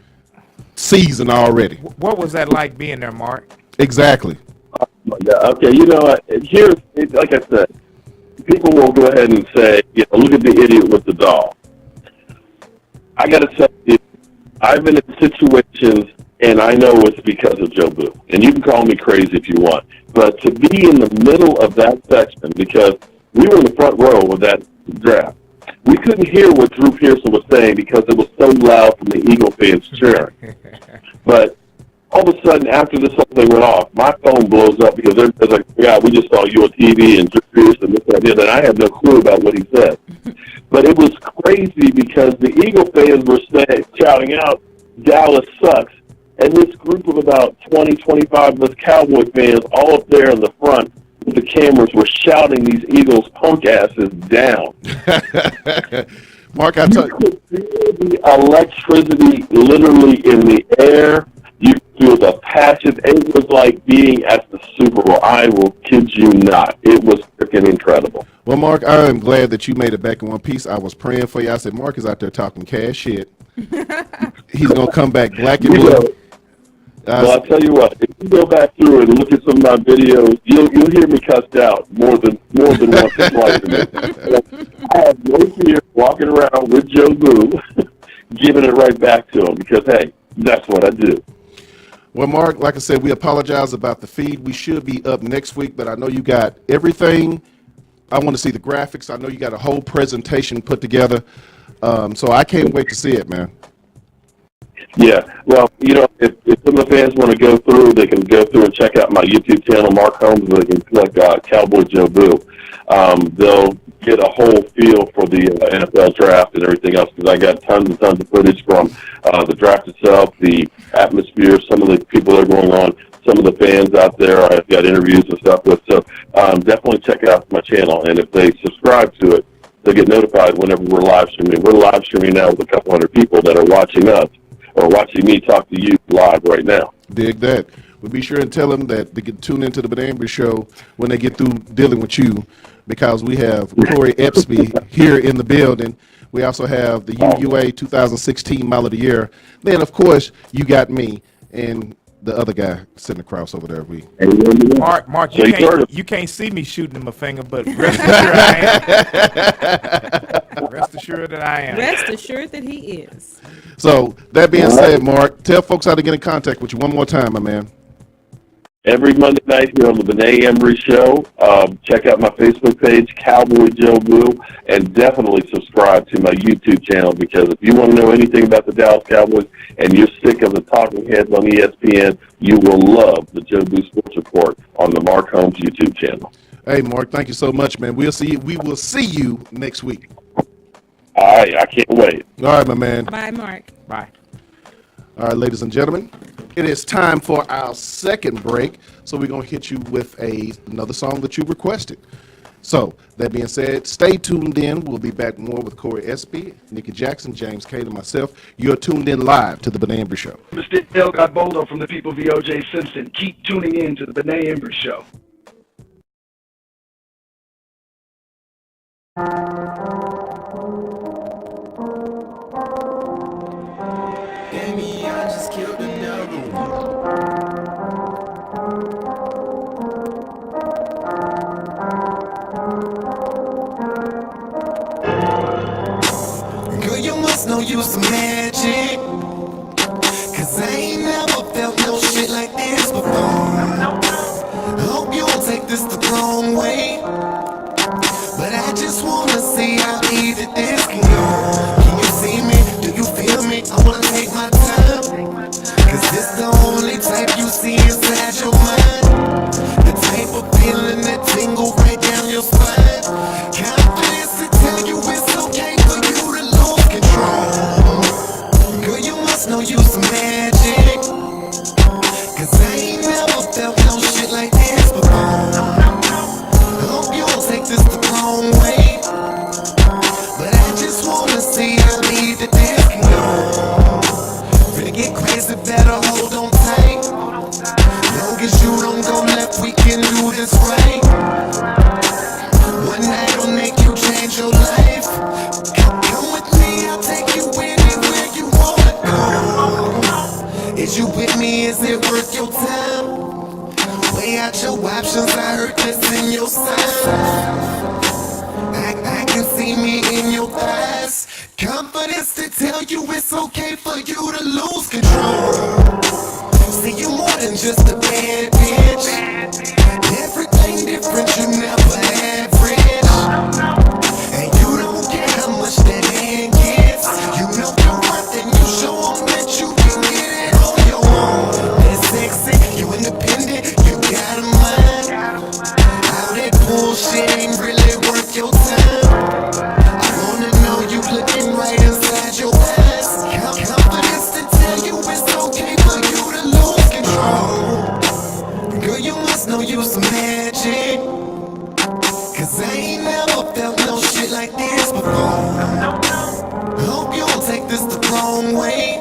season already. What was that like being there, Mark? Exactly. Yeah, okay, you know what? Here's, like I said, people will go ahead and say, you know, look at the idiot with the doll. I got to tell you, I've been in situations, and I know it's because of Joe Boo. And you can call me crazy if you want. But to be in the middle of that section, because we were in the front row of that draft, we couldn't hear what Drew Pearson was saying because it was so loud from the Eagle fans cheering. But all of a sudden, after this whole thing went off, my phone blows up because everybody's like, yeah, we just saw you on TV and Drew Pearson, this, that, and I had no clue about what he said. But it was crazy because the Eagle fans were shouting out, Dallas sucks. And this group of about 20, 25 of us Cowboy fans all up there in the front with the cameras were shouting these Eagles punk asses down. Mark, you could feel the electricity literally in the air. You feel the passion. It was like being at the Super Bowl. I will kid you not. It was freaking incredible. Well, Mark, I am glad that you made it back in one piece. I was praying for you. I said, Mark is out there talking cash shit. He's going to come back black and blue. Well, I'll tell you what. If you go back through and look at some of my videos, you'll hear me cussed out more than once or twice. I have no fear walking around with Joe Boo, giving it right back to him because, hey, that's what I do. Well, Mark, like I said, we apologize about the feed. We should be up next week, but I know you got everything. I want to see the graphics. I know you got a whole presentation put together. So I can't wait to see it, man. Yeah, well, you know, if some of the fans want to go through, they can go through and check out my YouTube channel, Mark Holmes, where they can click Cowboy Joe Boo. They'll get a whole feel for the NFL draft and everything else because I got tons and tons of footage from the draft itself, the atmosphere, some of the people that are going on, some of the fans out there I've got interviews and stuff with. So definitely check out my channel, and if they subscribe to it, they'll get notified whenever we're live streaming. We're live streaming now with a couple hundred people that are watching us or watching me talk to you live right now. Dig that. But be sure and tell them that they can tune into the Benet Embry Show when they get through dealing with you, because we have Corey Epsby here in the building. We also have the UUA 2016 Mile of the Year. Then, of course, you got me and the other guy sitting across over there. Mark, So you can't see me shooting him a finger, but rest assured I am. Rest assured that I am. Rest assured that he is. So that being said, Mark, tell folks how to get in contact with you one more time, my man. Every Monday night here on the Benet Embry Show. Check out my Facebook page, Cowboy Joe Blue, and definitely subscribe to my YouTube channel, because if you want to know anything about the Dallas Cowboys and you're sick of the talking heads on ESPN, you will love the Joe Blue Sports Report on the Mark Holmes YouTube channel. Hey, Mark, thank you so much, man. We will see you next week. All right, I can't wait. All right, my man. Bye, Mark. Bye. All right, ladies and gentlemen, it is time for our second break. So we're going to hit you with another song that you requested. So that being said, stay tuned in. We'll be back more with Corey Espy, Nikki Jackson, James Cade, and myself. You're tuned in live to the Benet Embry Show. Mr. Dale Godboldo from the people of O.J. Simpson. Keep tuning in to the Benet Embry Show. Baby, I just killed another one. Girl, you must know you some magic, 'cause I ain't never felt no shit like this before. I hope you don't take this the wrong way, but I just wanna see how easy this can go. Can you see me? Do you feel me? I wanna take my time, 'cause this the only type you see inside your mind. The type of feeling that tingle right down your spine. Confidence to tell you it's okay for you to lose control. Girl, you must know you some magic, 'cause I ain't never felt no shit like this before. I hope you don't take this the wrong way, but I just wanna see how easy this can go. Finna get crazy, better hold on tight. Long as you don't go left, we can do this right. One night will make you change your life. Come with me, I'll take you anywhere you wanna go. Is you with me? Is it worth your time? Weigh out your options, I heard this in your signs. I can see me in your thighs. Confidence to tell you it's okay for you to lose control. See, you more than just a bad bitch. Everything different, you never average. And you don't care how much that hand gets. You know your worth and you show 'em that you can get it on your own. That's sexy, you independent, you got a mind. All that bullshit ain't really worth your time. I wanna know you looking right inside your eyes. Confidence to tell you it's okay for you to lose control. Girl, you must know you some magic, 'cause I ain't never felt no shit like this before. I hope you don't take this the wrong way,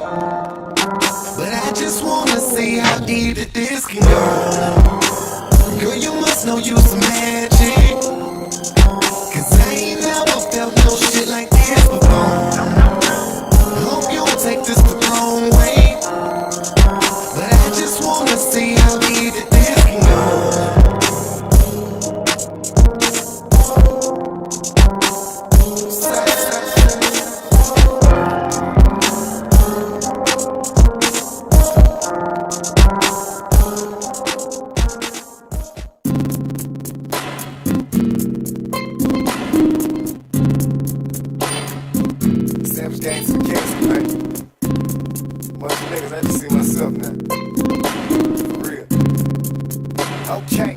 but I just wanna see how deep that this can go. Girl, you must know you some magic, 'cause I ain't never felt no shit like this before. I hope you don't take this the wrong way, but I just wanna see how deep that this can go. Sam's gang to the gangster, man. Bunch of niggas, I just see myself now. For real. Okay.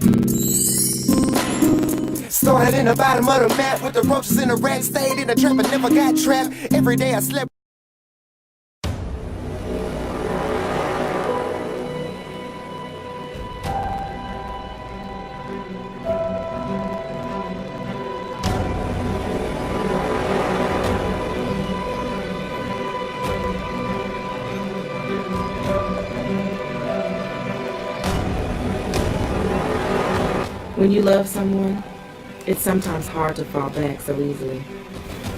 Started in the bottom of the map with the roaches in the rack. Stayed in the trap and never got trapped. Every day I slept. When you love someone, it's sometimes hard to fall back so easily.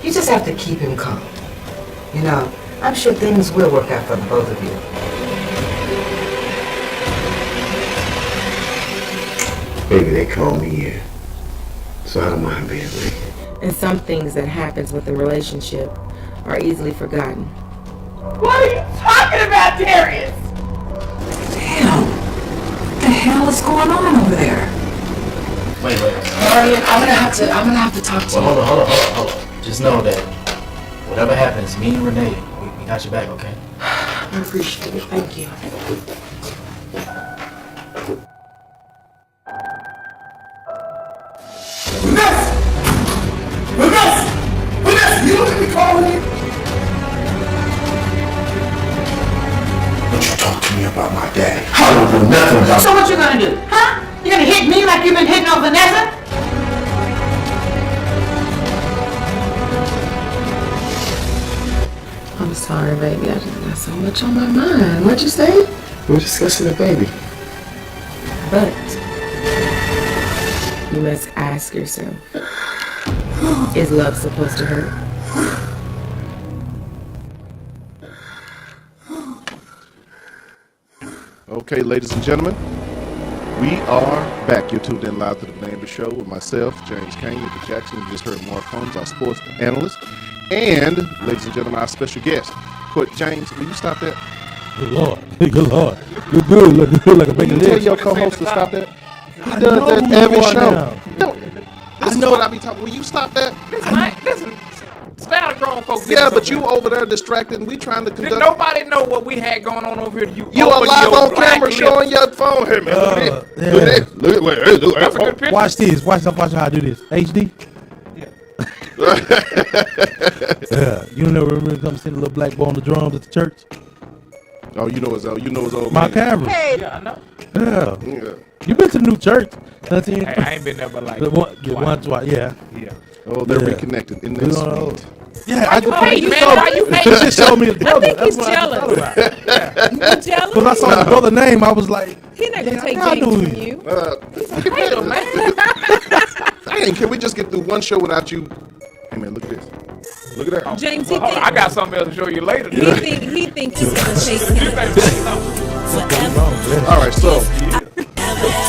You just have to keep him calm. You know, I'm sure things will work out for the both of you. Baby, they call me here, so I don't mind being late. And some things that happens with a relationship are easily forgotten. What are you talking about, Darius? Damn. What the hell is going on over there? Wait. Marion, I'm gonna have to talk to you. Well, hold on. Just know that whatever happens, me and Renee, we got your back, okay? I appreciate it. Thank you. You look at me calling me? Don't you talk to me about my daddy. I don't know nothing about. So what you gonna do? Huh? You gonna hit me like you've been hitting on Vanessa? I'm sorry, baby. I just got so much on my mind. What'd you say? We're discussing the baby. But you must ask yourself, is love supposed to hurt? Okay, ladies and gentlemen, we are back. You're tuned in live to the Benet Embry Show with myself, James Kane, Nicky Jackson. You just heard Mark Holmes, our sports analyst, and, ladies and gentlemen, our special guest, Court James. Will you stop that? Good Lord. Good Lord. You're good. Look good like a bacon Tell leg. your co-host to stop that. He I does know that who every you are show. now. No, this is what I be talking. Will you stop that? Listen, stay out of grown folks. Yeah, but you over there distracted, and we trying to Did conduct. nobody know what we had going on over here? You are open live your on black camera lip. showing your phone. Hey, man, look at this. Yeah. Look at this. Look at wait, look, That's a good picture. Watch this. Watch how I do this. HD. Yeah. You don't know when it comes to the little black boy on the drums at the church? Oh, you know his old My man. camera. Yeah, I know. Yeah. Yeah. You been to the new church? That's it. Hey, I ain't been there but like Twice. Yeah. Yeah. Oh, they're Yeah. reconnected. Isn't You that know, sweet? yeah, I just hating, man? showed Why you me. hating? He just showed me his I brother. think he's That's what I jealous. thought about. You jealous? When I saw his brother name, I was like, He not gonna yeah, take I James knew from you. you. Hater, man. Dang, can we just get through one show without you? Hey, man, look at this. Look at that. James, Well, hold on, I got something else to show you later. he think he's gonna take him. All right, so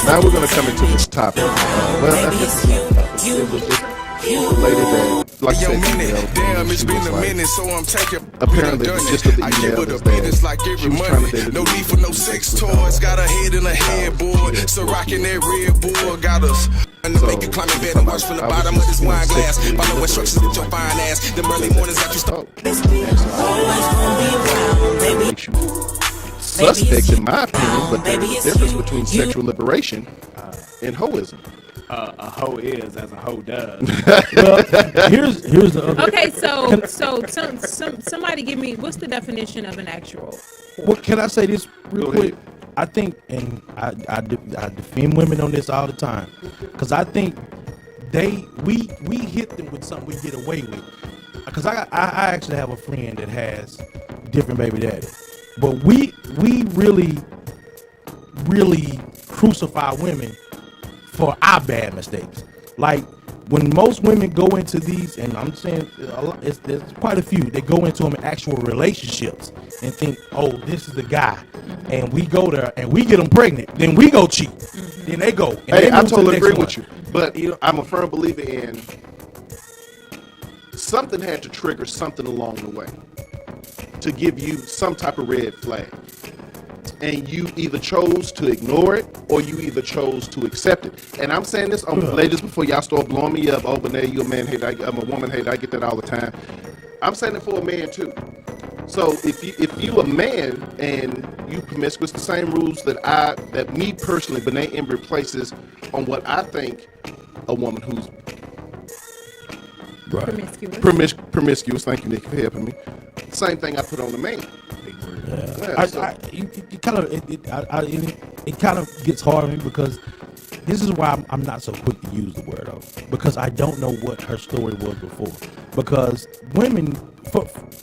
now we're going to come into this topic. Well, I guess it's not a topic. It was just a lady that, like I said, Damn, it's she been was a like, minute, so I'm taking. apparently the gist of the I give email her is the business that like she every was trying to Monday. date a No dude need for no who sex was toys. Got her head in a headboard. So rocking that red bull. Got us. And to make you climb in bed and watch from the bottom of this wine glass. Follow instructions with your fine ass. Them early mornings got you stuck. makes you suspect, in my opinion, but there's a difference between sexual liberation and hoism. A hoe is as a hoe does. Well, here's the other. Okay, so somebody give me what's the definition of an actual? Well, can I say this real Go quick? ahead. I think, and I defend women on this all the time, because I think we hit them with something we get away with. Because I actually have a friend that has different baby daddy, but we really crucify women for our bad mistakes. Like when most women go into these, and I'm saying there's quite a few that go into them in actual relationships and think, oh, this is the guy, and we go there and we get them pregnant, then we go cheat, then they go. And Hey, they I move to the totally next agree one. with you, but I'm a firm believer in something had to trigger something along the way to give you some type of red flag. And you either chose to ignore it or you either chose to accept it. And I'm saying this, ladies, before y'all start blowing me up, oh, Benet, you a man hater, I'm a woman hater, I get that all the time. I'm saying it for a man too. So if you a man and you promiscuous, the same rules that me personally, Benet Embry places on what I think a woman who's promiscuous. Thank you, Nick, for helping me. Same thing I put on the man. It kind of gets hard on me because this is why I'm not so quick to use the word though, because I don't know what her story was before. Because women,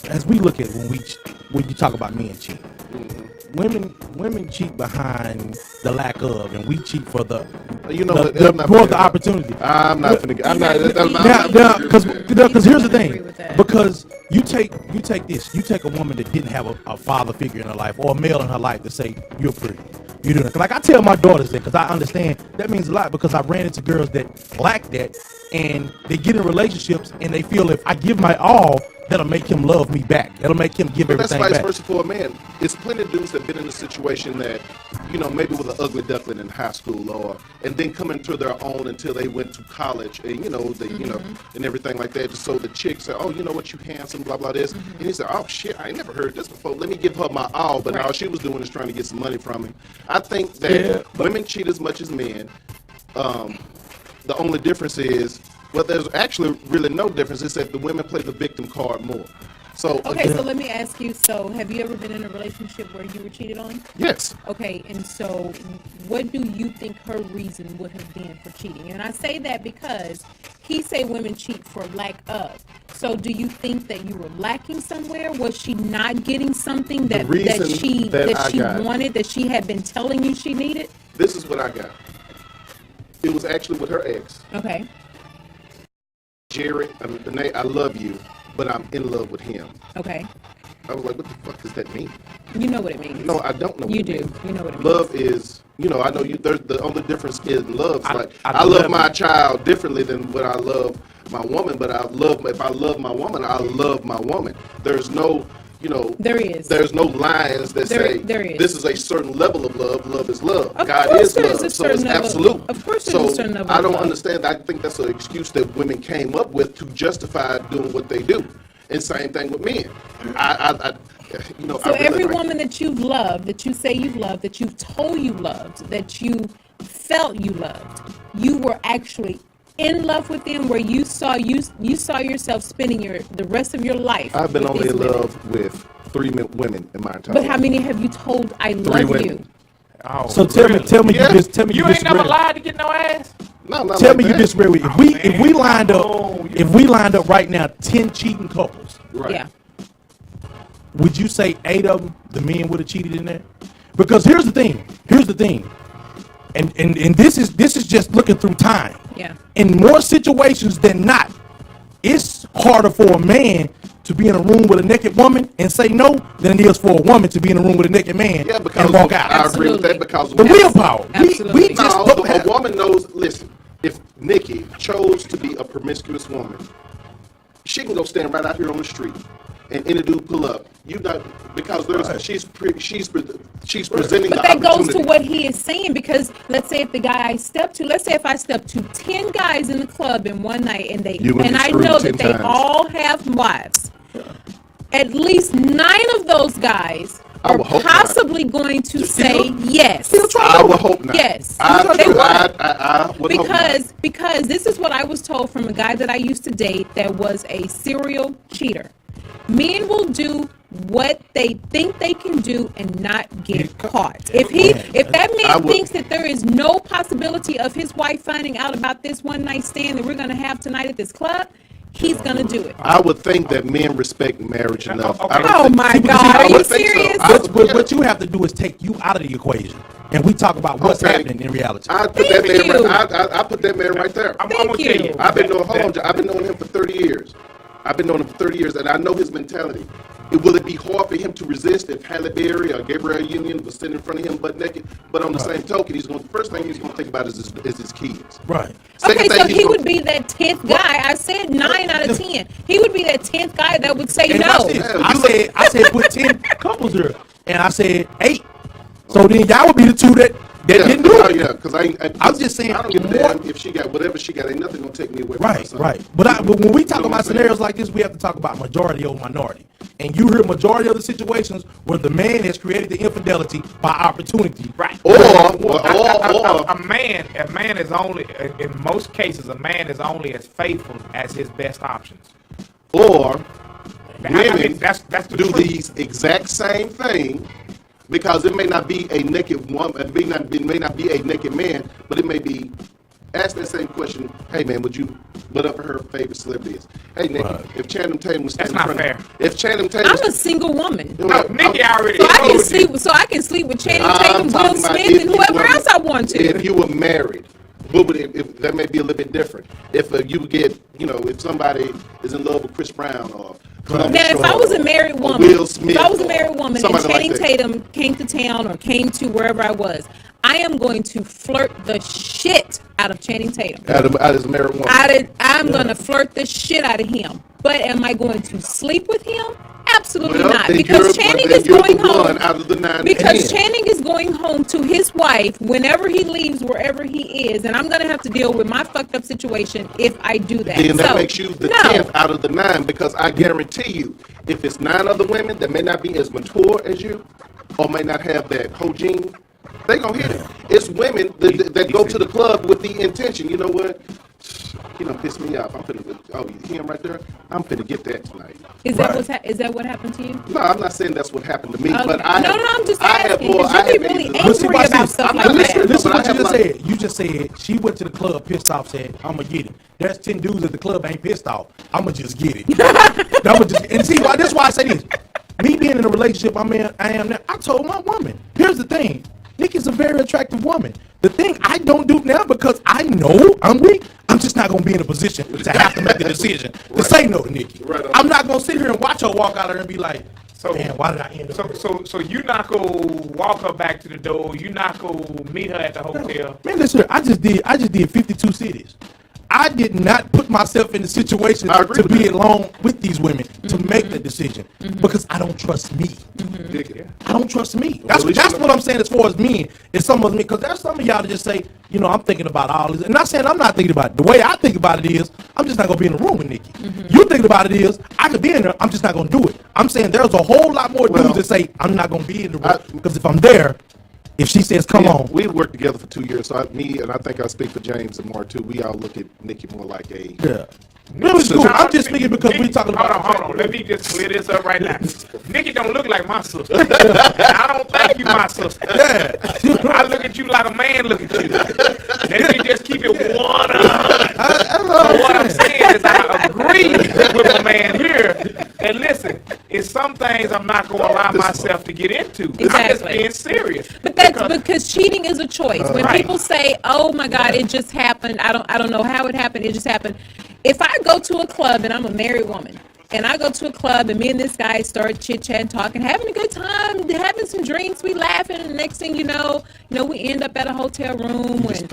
as we look at when you talk about men cheating, women cheat behind the lack of, and we cheat for the You know, more the opportunity. I'm not finna. I'm not. Because here's the thing. Because you take this. You take a woman that didn't have a father figure in her life or a male in her life to say you're pretty. You do like I tell my daughters that because I understand that means a lot because I ran into girls that lack that and they get in relationships and they feel if I give my all, that'll make him love me back. That'll make him give everything back. That's vice versa for a man. It's plenty of dudes that have been in a situation that, you know, maybe with an ugly duckling in high school and then coming to their own until they went to college and, you know, they, you know, and everything like that. Just so the chick said, oh, you know what, you handsome, blah, blah, this. And he said, oh, shit, I ain't never heard this before. Let me give her my all. But all she was doing is trying to get some money from him. I think that women cheat as much as men. The only difference is, well, there's actually really no difference. It's that the women play the victim card more. So okay, so let me ask you. So, have you ever been in a relationship where you were cheated on? Yes. Okay, and so what do you think her reason would have been for cheating? And I say that because he say women cheat for lack of. So, do you think that you were lacking somewhere? Was she not getting something that she wanted that she had been telling you she needed? This is what I got. It was actually with her ex. Okay. Jared, Benet, I love you, but I'm in love with him. Okay. I was like, what the fuck does that mean? You know what it means. No, I don't know what it means. You do. You know what it means. Love is, you know, I know you, there's the only difference in love. I love my child differently than what I love my woman, but if I love my woman, I love my woman. There's no, you know, there's no lines that say this is a certain level of love. Love is love. God is love. So it's absolute. Of course there's a certain level I don't of love. understand. I think that's an excuse that women came up with to justify doing what they do. And same thing with men. You know, so every woman that you've loved, that you say you've loved, that you've told you loved, that you felt you loved, you were actually in love with them, where you saw yourself spending the rest of your life. I've been only in love with 3 women in my entire life. But how many have you told I love you? Oh, so tell me, you ain't never lied to get no ass. No, tell me you disagree with if we lined up right now 10 cheating couples. Right. Yeah. Would you say 8 of them the men would have cheated in that? Because here's the thing. And this is just looking through time. Yeah. In more situations than not, it's harder for a man to be in a room with a naked woman and say no than it is for a woman to be in a room with a naked man and walk out. I agree with that because the willpower. We just a woman knows. Listen, if Nikki chose to be a promiscuous woman, she can go stand right out here on the street and any dude pull up. You not because there's she's presenting. But that goes to what he is saying, because let's say if the guy I step to, let's say if I step to 10 guys in the club in one night and I know that they all have wives, at least 9 of those guys are possibly going to say yes. I would hope not. Yes. I would because this is what I was told from a guy that I used to date that was a serial cheater. Men will do what they think they can do and not get caught. If that man thinks that there is no possibility of his wife finding out about this one night stand that we're going to have tonight at this club, he's going to do it. I would think that men respect marriage enough. Oh my God, are you serious? What you have to do is take you out of the equation. And we talk about what's happening in reality. I put that man right there. Thank you. I've been knowing him for 30 years. And I know his mentality. Will it be hard for him to resist if Halle Berry or Gabrielle Union was sitting in front of him butt naked? But on the same token, the first thing he's going to think about is his kids. Right. Okay, so he would be that 10th guy. I said 9 out of 10. He would be that 10th guy that would say no. I said put 10 couples there, and I said 8. So then y'all would be the 2 that didn't do it. Yeah, because I'm just saying. I don't give a damn if she got whatever she got. Ain't nothing gonna take me away from my son. Right. But when we talk about scenarios like this, we have to talk about majority over minority. And you hear majority of the situations where the man has created the infidelity by opportunity. Right. Or a man is only, in most cases, a man is only as faithful as his best options. Or women that's the do truth. These exact same thing. Because it may not be a naked woman, it may not be a naked man, but it may be. Ask that same question. Hey man, would you? Whatever her favorite celebrity is. Hey Nikki, if Channing Tatum was standing in front of you, if Channing Tatum, I'm a single woman. No, Nikki already. So I can sleep with Channing Tatum, Will Smith, and whoever else I want to. If you were married, What would if that may be a little bit different? If you get, if somebody is in love with Chris Brown or now, if I was a married woman, Will Smith, if I was a married woman and Channing like Tatum came to town or came to wherever I was, I am going to flirt the shit out of Channing Tatum. Out of a married woman. I'm going to flirt the shit out of him. But am I going to sleep with him? Absolutely not. Because Channing is going home. Because Channing is going home to his wife whenever he leaves, wherever he is, and I'm going to have to deal with my fucked up situation if I do that. Then that makes you the 10th out of the 9, because I guarantee you, if it's 9 other women that may not be as mature as you, or may not have that whole gene, they gonna hit it. It's women that go to the club with the intention. You know what? He done pissed me off. I'm finna, him right there. I'm finna get that tonight. Is that what happened to you? No, I'm not saying that's what happened to me, Okay. but I'm just asking. You be really angry about stuff like that. Listen to what you just said. You just said she went to the club pissed off, said, I'm gonna get it. There's 10 dudes at the club ain't pissed off. I'm gonna just get it. And see, that's why I say this. Me being in a relationship I am now, I told my woman, here's the thing. Nikki's a very attractive woman. The thing I don't do now, because I know I'm weak, I'm just not going to be in a position to have to make the decision to say no to Nikki. I'm not going to sit here and watch her walk out there and be like, man, why did I end up So you're not going to walk her back to the door. You're not going to meet her at the hotel. Man, listen, I just did 52 cities. I did not put myself in the situation to be alone with these women to make the decision because I don't trust me. I don't trust me. That's what I'm saying as far as me. It's some of me, because there's some of y'all that just say, I'm thinking about all this. And not saying I'm not thinking about it. The way I think about it is, I'm just not going to be in the room with Nikki. You thinking about it is, I could be in there, I'm just not going to do it. I'm saying there's a whole lot more dudes that say, I'm not going to be in the room. Because if I'm there, if she says, come on. We worked together for 2 years, so I think I speak for James and Mark too. We all look at Nikki more like a... Yeah. No, it's cool. I'm just speaking because we talking about... Hold on. Let me just clear this up right now. Nikki don't look like my sister. I don't think you my sister. Yeah. I look at you like a man look at you. Let me just keep it 100. What I'm saying is I agree with my man here. And listen, it's some things I'm not going to allow myself to get into. Exactly. I'm just being serious. But that's because cheating is a choice. When people say, "Oh my God, it just happened. I don't know how it happened. It just happened." If I go to a club and I'm a married woman, and I go to a club and me and this guy start chit-chatting, talking, having a good time, having some drinks, we laughing, and the next thing you know, we end up at a hotel room and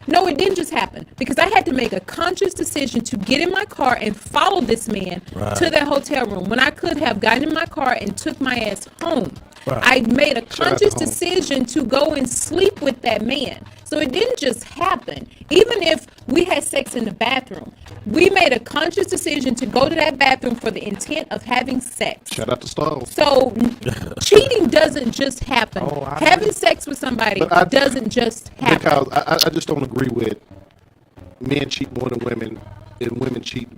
no, it didn't just happen, because I had to make a conscious decision to get in my car and follow this man to that hotel room when I could have gotten in my car and took my ass home. I made a conscious decision to go and sleep with that man. So it didn't just happen. Even if we had sex in the bathroom, we made a conscious decision to go to that bathroom for the intent of having sex. Shout out to Stove. So cheating doesn't just happen. Having sex with somebody doesn't just happen. Because I just don't agree with men cheat more than women. And women cheat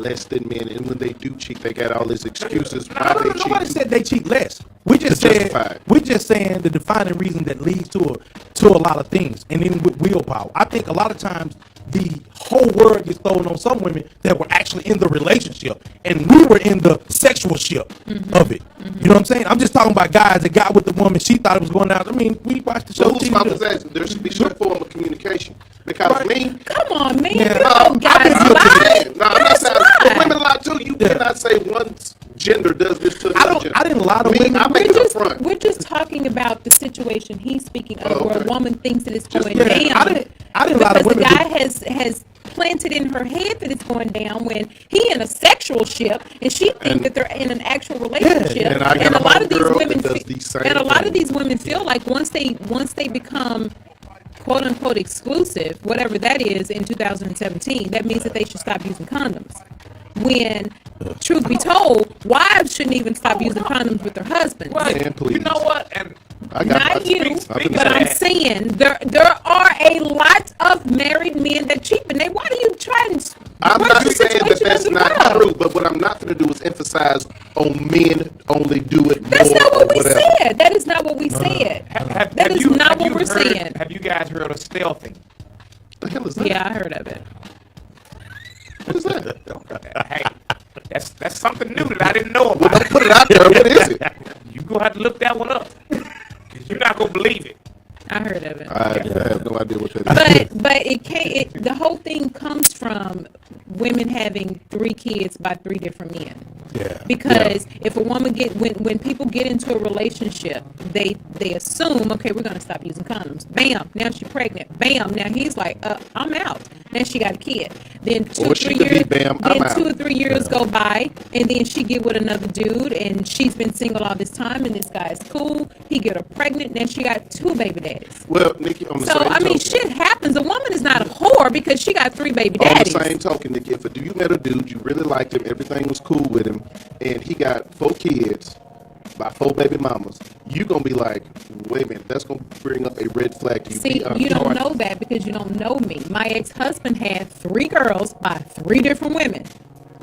less than men, and when they do cheat, they got all these excuses why they cheat. Nobody said they cheat less. We just saying the defining reason that leads to a lot of things, and then with willpower. I think a lot of times the whole word gets thrown on some women that were actually in the relationship, and we were in the sexual ship of it. You know what I'm saying? I'm just talking about guys that got with the woman. She thought it was going out. I mean, we watched the show. So whose fault is that? There should be some form of communication. Because come on, man. Guys lie. No, I'm not saying women lie too. You cannot say one gender does this to another gender. I didn't lie to women. We're just talking about the situation he's speaking of, where a woman thinks that it's going down. I didn't lie to women. Because the guy has planted in her head that it's going down when he in a sexual ship and she thinks that they're in an actual relationship. And a lot of these women feel like once they become quote unquote exclusive, whatever that is, in 2017, that means that they should stop using condoms. When, truth be told, wives shouldn't even stop using condoms with their husbands. You know what? And not you, but I'm saying there are a lot of married men that cheat. And why do you try and? I'm not saying that that's not true, but what I'm not going to do is emphasize on men only do it. That's not what we said. That is not what we said. That is not what we're saying. Have you guys heard of stealthing? The hell is that? Yeah, I heard of it. What is that? Hey, that's something new that I didn't know about. Well, don't put it out there. What is it? You gonna have to look that one up. You're not gonna believe it. I heard of it. I have no idea what that is. But it can't. The whole thing comes from women having 3 kids by 3 different men. Yeah. Because if a woman when people get into a relationship, they assume, okay, we're gonna stop using condoms. Bam, now she's pregnant. Bam, now he's like, I'm out. Now she got a kid. Then 2 or 3 years. Bam, then I'm 2 or out. 3 years go by, and then she get with another dude, and she's been single all this time, and this guy's cool. He get her pregnant. Then she got 2 baby daddies. Well, Nikki, on the So same I mean, token, shit happens. A woman is not a whore because she got 3 baby daddies. on the same token, Nikki, if you met a dude, you really liked him, everything was cool with him, and he got 4 kids by 4 baby mamas, you gonna be like, wait a minute, that's gonna bring up a red flag to you. See, you don't know that because you don't know me. My ex-husband had 3 girls by 3 different women.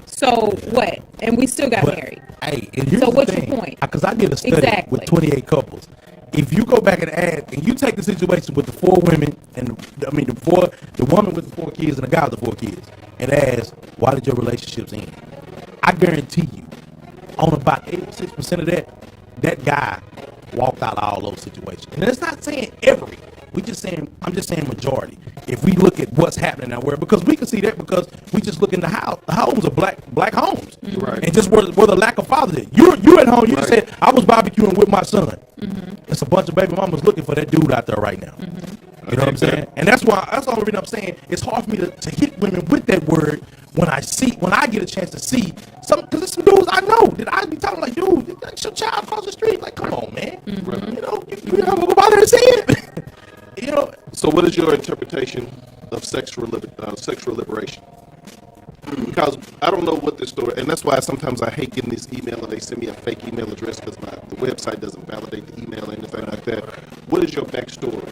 So what? And we still got married. Hey, and here's So the what's thing, your point? Because I did a study Exactly. with 28 couples. If you go back and add, and you take the situation with the 4 women, and the woman with the 4 kids and the guy with the 4 kids, and ask, why did your relationships end? I guarantee you, on about 86% of that guy walked out of all those situations. And it's not saying every. I'm just saying majority. If we look at what's happening now, because we can see that because we just look in the house. The homes are black homes, Right. and just where the lack of father is. You at home. You just said I was barbecuing with my son. It's a bunch of baby mamas looking for that dude out there right now. You know what I'm saying? And that's the only reason I'm saying it's hard for me to hit women with that word when I get a chance to see some, because there's some dudes I know that I be talking like, dude, that's your child across the street. Like, come on, man. You know, you don't go by there and see it. You know. So what is your interpretation of sexual liberation? Because I don't know what this story, and that's why sometimes I hate getting this email or they send me a fake email address because the website doesn't validate the email or anything like that. What is your backstory?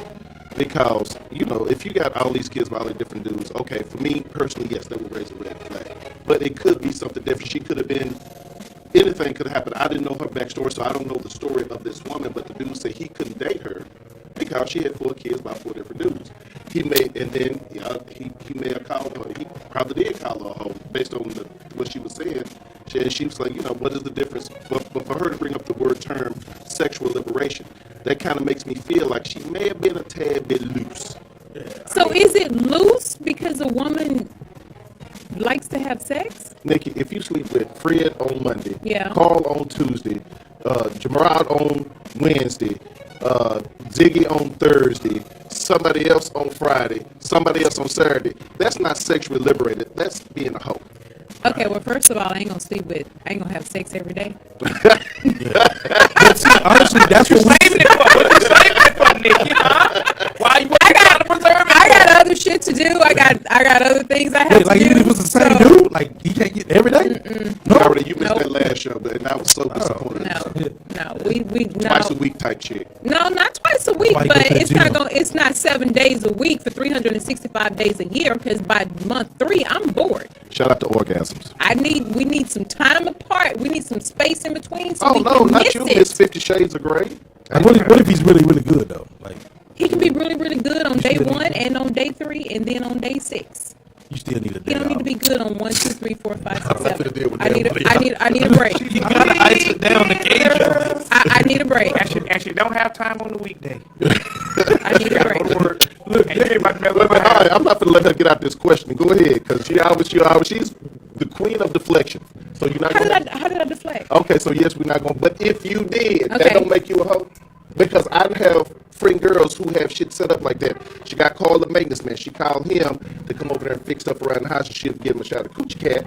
Because, if you got all these kids by all the different dudes, okay, for me personally, yes, that would raise a red flag. But it could be something different. She could have been, anything could have happened. I didn't know her backstory, so I don't know the story of this woman, but the dude said he couldn't date her because she had 4 kids by 4 different dudes. He may have called her. He probably did call her a hoe based on what she was saying. She was like, what is the difference? But for her to bring up the term sexual liberation, that kind of makes me feel like she may have been a tad bit loose. So is it loose because a woman likes to have sex? Nikki, if you sleep with Fred on Monday, Yeah. Carl on Tuesday, Jamarad on Wednesday, Ziggy on Thursday, somebody else on Friday, somebody else on Saturday, that's not sexually liberated. That's being a hoe. Okay, well, first of all, I ain't gonna have sex every day. But see, honestly, that's what Saving it for Nikki, huh? Why you trying to preserve it? I got other shit to do. I got other things I have Wait, like to do. even if it was the same dude, like he can't get every day. You missed that last show, and I was so disappointed. No, we Twice a week type chick. No, not twice a week, Why you but go to the it's not 7 days a week for 365 days a year. Because by month 3, I'm bored. Shout out to orgasms. We need some time apart. We need some space in between. So Oh we no, can not miss you, it. Miss 50 Shades of Grey. Like, what if he's really, really good though? Like He can be really, really good on day still need 1 to- and on day 3 and then on day 6. you still need a day He don't need to off. be good on 1, 2, 3, 4, 5, 6, I'm finna deal 7. with I need that. I need a break. You gotta ice it down the cage. I need a break. And she don't have time on the weekday. I need a break. Go to work. And you ain't about to All right, I'm not gonna let her get out this question. Go ahead, because she's the queen of deflection. So you're not gonna. How did I deflect? Okay, so yes, we're not gonna. But if you did, that Okay. don't make you a hoe. Because I have friend girls who have shit set up like that. She got called the maintenance man. She called him to come over there and fix stuff around the house, and she'll give him a shot of coochie cat,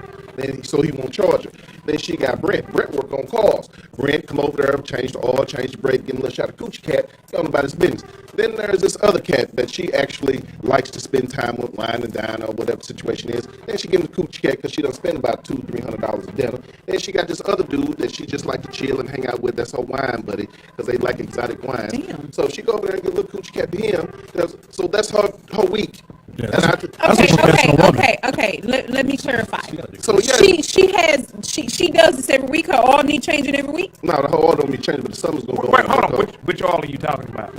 so he won't charge her. Then she got Brent. Brent work on cars. Brent come over there, change the oil, change the brake, give him a little shot of coochie cat, going about his business. Then there's this other cat that she actually likes to spend time with, wine and dine or whatever the situation is. Then she give him the coochie cat because she done spend about $200-300 a dinner. Then she got this other dude that she just like to chill and hang out with. That's her wine buddy because they like exotic wine. Damn. So she go over there and get a little coochie cat to him. So that's her week. Yeah, And that's a professional woman. Okay. Let me clarify. So yeah, She does this every week. Her oil need changing every week. no, the whole order don't be changing, but the summer's gonna go. Wait, hold on. on. Which all are you talking about?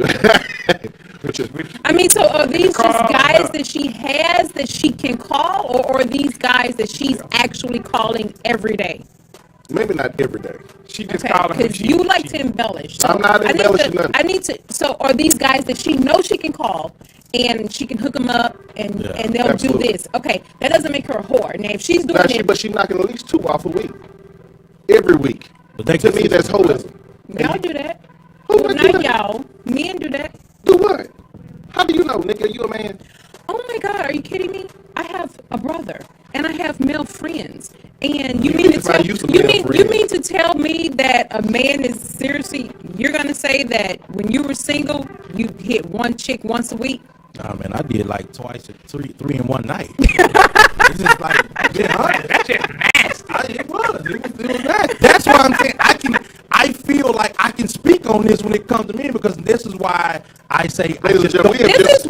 I mean, so are these just Call, guys that she has that she can call, or are these guys that she's actually calling every day? Maybe not every day. She just Okay, calling him. because you like to embellish. So I'm not embellishing nothing. I need to. So are these guys that she knows she can call and she can hook them up and they'll Absolutely. do this? Okay, that doesn't make her a whore. Now if she's doing it, But she's knocking at least 2 off a week. Every week. But they To me, that's hoism. y'all do that. Who Well, would do not that? y'all. Men do that. Do what? How do you know, Nick? Are you a man? Oh my God, are you kidding me? I have a brother and I have male friends. And you mean to If I tell use a you male mean friend. to tell me that a man is seriously you're gonna say that when you were single you hit one chick once a week? Nah, man, I did like three in one night. It's just like, That's just nasty. It was nasty. That's why I'm saying I feel like I can speak on this when it comes to men because this is why I say I just don't. This is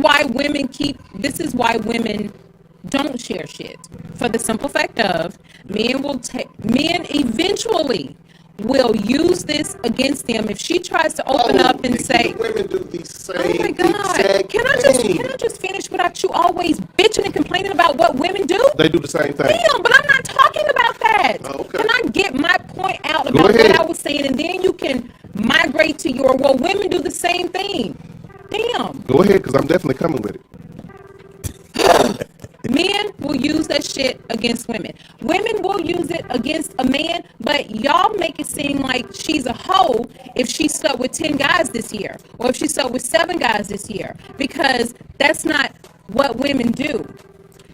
why women don't share shit. For the simple fact of men eventually will use this against them if she tries to open up and say, women do the same "Oh my God, exact can I thing. just finish without you always bitching and complaining about what women do?" They do the same thing. Damn, but I'm not talking about that. Okay. Can I get my point out Go about ahead. what I was saying, and then you can migrate to your women do the same thing. Damn. Go ahead, because I'm definitely coming with it. Men will use that shit against women. Women will use it against a man, but y'all make it seem like she's a hoe if she slept with 10 guys this year, or if she slept with 7 guys this year, because that's not what women do.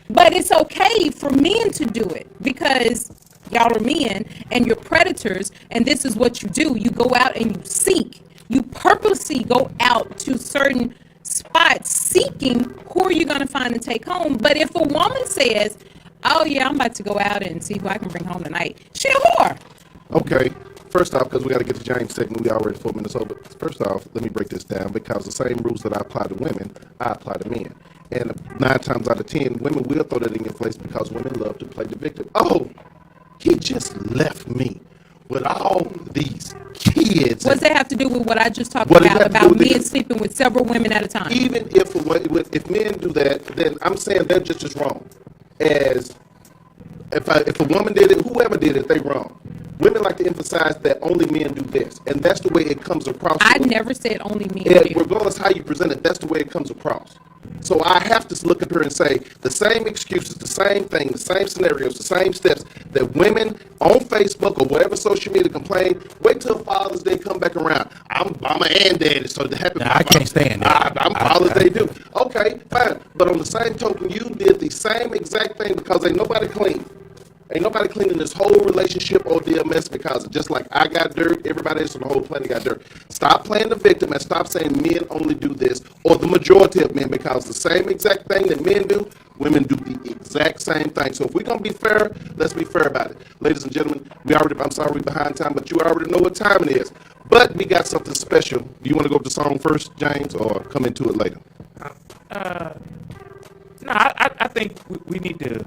But it's okay for men to do it because y'all are men and you're predators, and this is what you do. You go out and you seek. You purposely go out to certain spots seeking who are you going to find and take home. But if a woman says, "Oh yeah, I'm about to go out and see who I can bring home tonight," she a whore. Okay. First off, because we got to get to James' segment, we already 4 minutes over. First off, let me break this down because the same rules that I apply to women, I apply to men. And 9 times out of 10, women will throw that in your face because women love to play the victim. Oh, he just left me with all these kids. What does that have to do with what I just talked What does that about have to do with men it? sleeping with several women at a time? Even if men do that, then I'm saying they're just as wrong as if a woman did it, whoever did it, they wrong. Women like to emphasize that only men do this, and that's the way it comes across. I never said only men And do. regardless how you present it, that's the way it comes across. So I have to look at her and say the same excuses, the same thing, the same scenarios, the same steps that women on Facebook or whatever social media complain. Wait till Father's Day come back around. I'm mama and daddy, so the happy. I can't stand that. I'm Father's Day too. Okay, fine. But on the same token, you did the same exact thing because ain't nobody clean. Ain't nobody cleaning this whole relationship or deal mess because just like I got dirt, everybody else on the whole planet got dirt. Stop playing the victim and stop saying men only do this or the majority of men, because the same exact thing that men do, women do the exact same thing. So if we're going to be fair, let's be fair about it. Ladies and gentlemen, I'm sorry we're behind time, but you already know what time it is. But we got something special. Do you want to go to the song first, James, or come into it later? No, I think we need to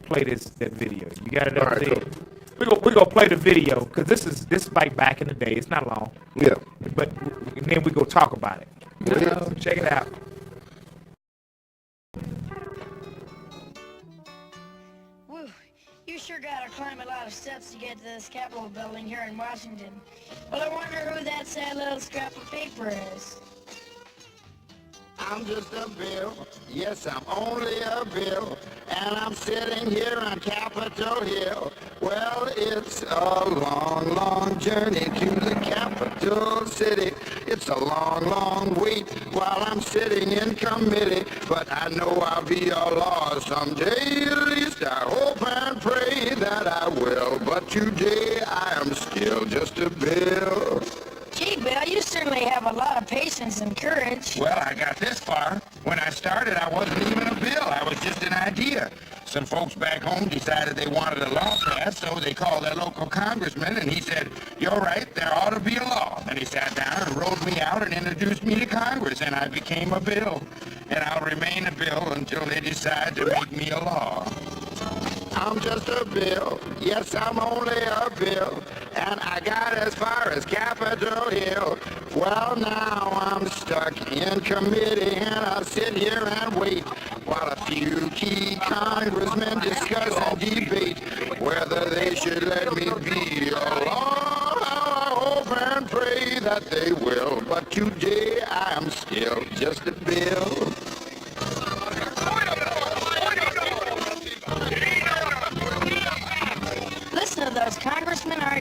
play that video. You got it up All right, there. cool. We're gonna play the video because this is like back in the day. It's not long. Yeah. But and then we go talk about it. Go ahead. Check it out. Whew, you sure gotta climb a lot of steps to get to this Capitol building here in Washington. Well, I wonder who that sad little scrap of paper is. I'm just a bill, yes, I'm only a bill, and I'm sitting here on Capitol Hill. Well, it's a long, long journey to the capital city. It's a long, long wait while I'm sitting in committee, but I know I'll be a law someday. At least I hope and pray that I will, but today I am still just a bill. Gee, Bill, you certainly have a lot of patience and courage. Well, I got this far. When I started, I wasn't even a bill. I was just an idea. Some folks back home decided they wanted a law passed, so they called their local congressman, and he said, "You're right, there ought to be a law." And he sat down and wrote me out and introduced me to Congress, and I became a bill. And I'll remain a bill until they decide to make me a law. I'm just a bill, yes, I'm only a bill, and I got as far as Capitol Hill. Well, now I'm stuck in committee, and I'll sit here and wait while a few key congressmen discuss and debate whether they should let me be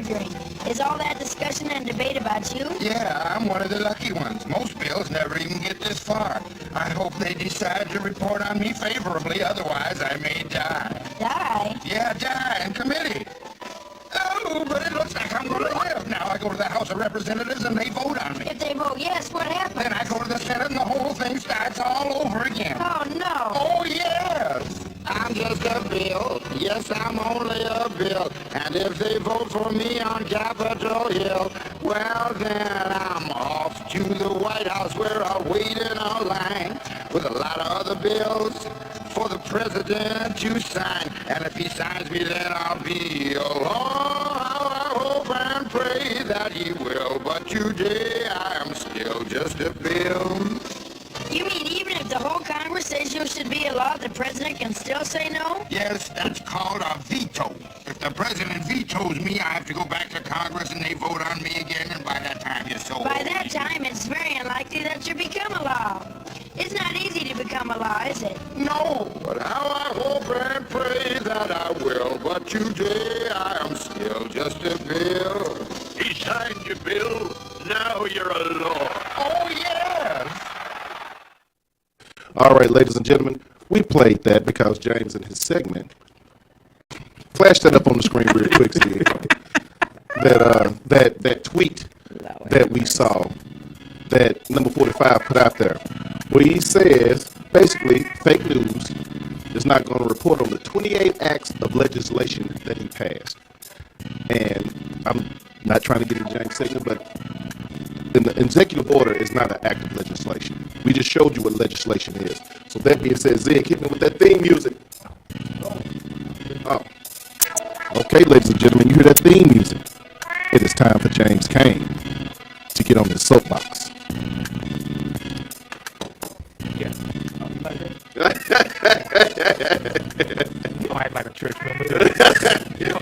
wondering, is all that discussion and debate about you? Yeah, I'm one of the lucky ones. Most bills never even get this far. I hope they decide to report on me favorably, otherwise I may die. Die? Yeah, die in committee. Oh, but it looks like I'm going to live. Now I go to the House of Representatives and they vote on me. If they vote yes, what happens? Then I go to the Senate and the whole thing starts all over again. Oh, no. Oh, yes. I'm just a bill. Yes, I'm only a bill. And if they vote for me on Capitol Hill, well, then I'm off to the White House where I'll wait in a line with a lot of other bills for the president to sign. And if he signs me, then I'll be alone. I hope and pray that he will. But today I am still just a bill. You mean even if the whole Congress says you should be a law, the president can still say no? Yes, that's called a veto. If the president vetoes me, I have to go back to Congress and they vote on me again, and by that time you're so By old. that time, it's very unlikely that you become a law. It's not easy to become a law, is it? No, but how I hope and pray that I will. But today I am still just a bill. He signed your bill. Now you're a law. Oh, yes. All right, ladies and gentlemen, we played that because James in his segment flashed that up on the screen real quick. See, that tweet that we saw that number 45 put out there, where he says basically fake news is not going to report on the 28 acts of legislation that he passed. And I'm not trying to get into James' segment, but the executive order is not an act of legislation. We just showed you what legislation is. So that being said, Zig, hit me with that theme music. Oh. Okay, ladies and gentlemen, you hear that theme music. It is time for James Kane to get on his soapbox. Yeah. He don't act like a church member.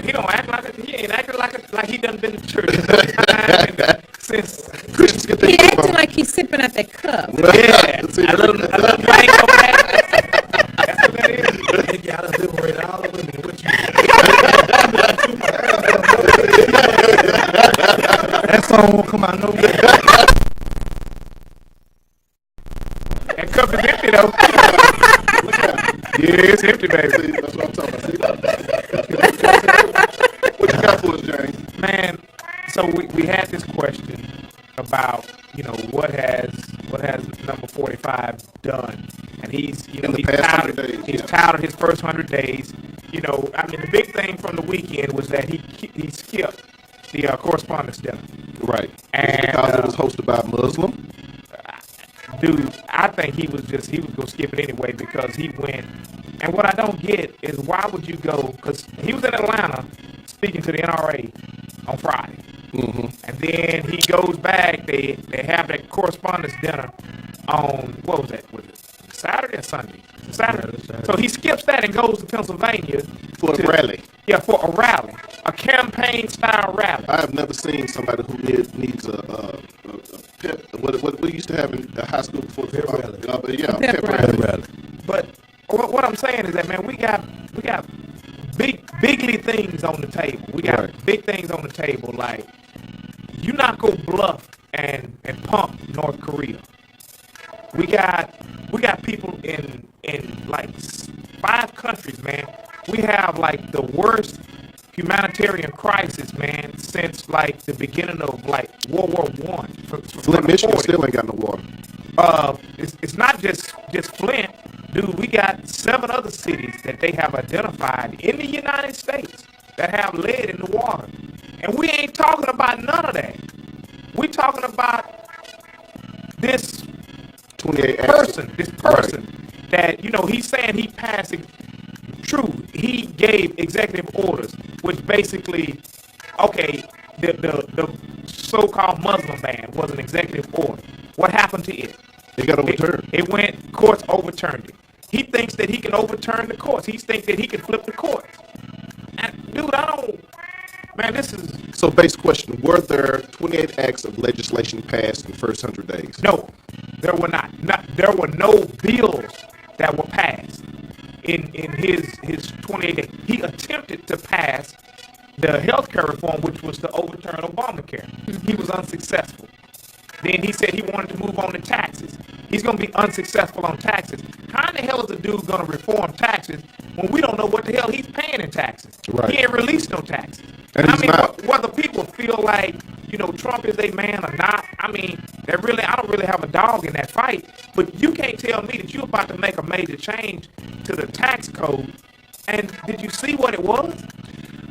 He don't act like he ain't acting like he done been to church since. He acting like he's sipping at that cup. Yeah, a little mango back. That's what that is. They gotta liberate all the women. What you That song won't come out no way. That cup is empty though. Yeah, it's empty, baby. See, that's what I'm talking about. What you got for us, James? Man, so we had this question about, what has number 45 done, and he's touted his first 100 days. The big thing from the weekend was that he skipped the correspondence dinner. Right. And because it was hosted by a Muslim. Dude, I think he was gonna skip it anyway because he went. And what I don't get is why would you go? Because he was in Atlanta speaking to the NRA on Friday. Mm-hmm. And then he goes back. They have that correspondence dinner on, what was that? Was it Saturday or Sunday? Saturday. So he skips that and goes to Pennsylvania For a rally. Yeah, for a rally, a campaign style rally. I have never seen somebody who needs a pep. What we used to have in high school before the rally. Pep rally. But what I'm saying is that, man, we got bigly things on the table. We got big things on the table. Like, you're not gonna bluff and pump North Korea. We got people in like 5 countries, man. We have like the worst humanitarian crisis, man, since like the beginning of like World War I. Flint, Michigan still ain't got no water. It's not just Flint, dude. We got 7 other cities that they have identified in the United States that have lead in the water, and we ain't talking about none of that. We talking about this 28 person that he's saying he passed it. True, he gave executive orders, which basically, the so-called Muslim ban was an executive order. What happened to it? It got overturned. It went, courts overturned it. He thinks that he can overturn the courts. He thinks that he can flip the courts. And, dude, this is... So, basic question, were there 28 acts of legislation passed in the first 100 days? No, there were not. There were no bills that were passed in his 28 days. He attempted to pass the health care reform, which was the then he said he wanted to move on to taxes. He's going to be unsuccessful on taxes. How in the hell is a dude going to reform taxes when we don't know what the hell he's paying in taxes? Right. He ain't released no taxes. And I he's mean, not. whether people feel like, you know, Trump is a man or not, I mean, I don't really have a dog in that fight. But you can't tell me that you're about to make a major change to the tax code. And did you see what it was?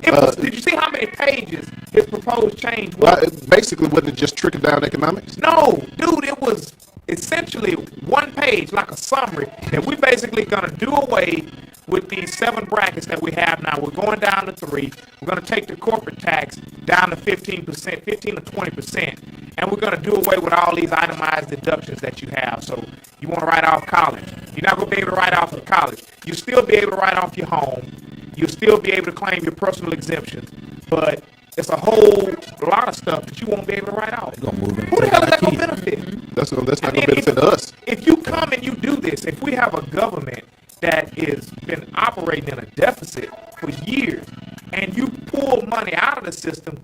Did you see how many pages his proposed change was? Basically, wasn't it just trickle down economics? No, dude, it was essentially one page, like a summary, that we're basically going to do away with these 7 brackets that we have now. We're going down to 3. We're going to take the corporate tax down to 15%, 15 to 20%, and we're going to do away with all these itemized deductions that you have. So you want to write off college. You're not going to be able to write off your college. You'll still be able to write off your home. You'll still be able to claim your personal exemptions, but it's a whole lot of stuff that you won't be able to write off. Who the hell is that going to benefit? That's not going to benefit us. If you come and you do this, if we have a government that has been operating in a deficit for years, and you pull money out of the system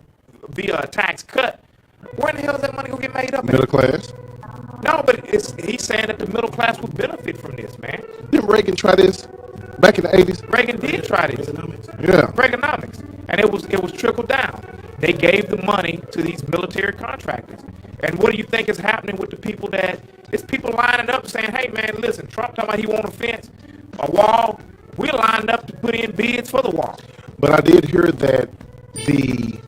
via a tax cut, where in the hell is that money going to get made up? Middle class? No, but he's saying that the middle class will benefit from this, man. Didn't Reagan try this back in the 80s? Reagan did try this. Yeah. Reaganomics. And it was trickled down. They gave the money to these military contractors. And what do you think is happening with the people it's people lining up saying, hey, man, listen, Trump talking about he want a fence, a wall. We're lined up to put in bids for the wall. But I did hear that the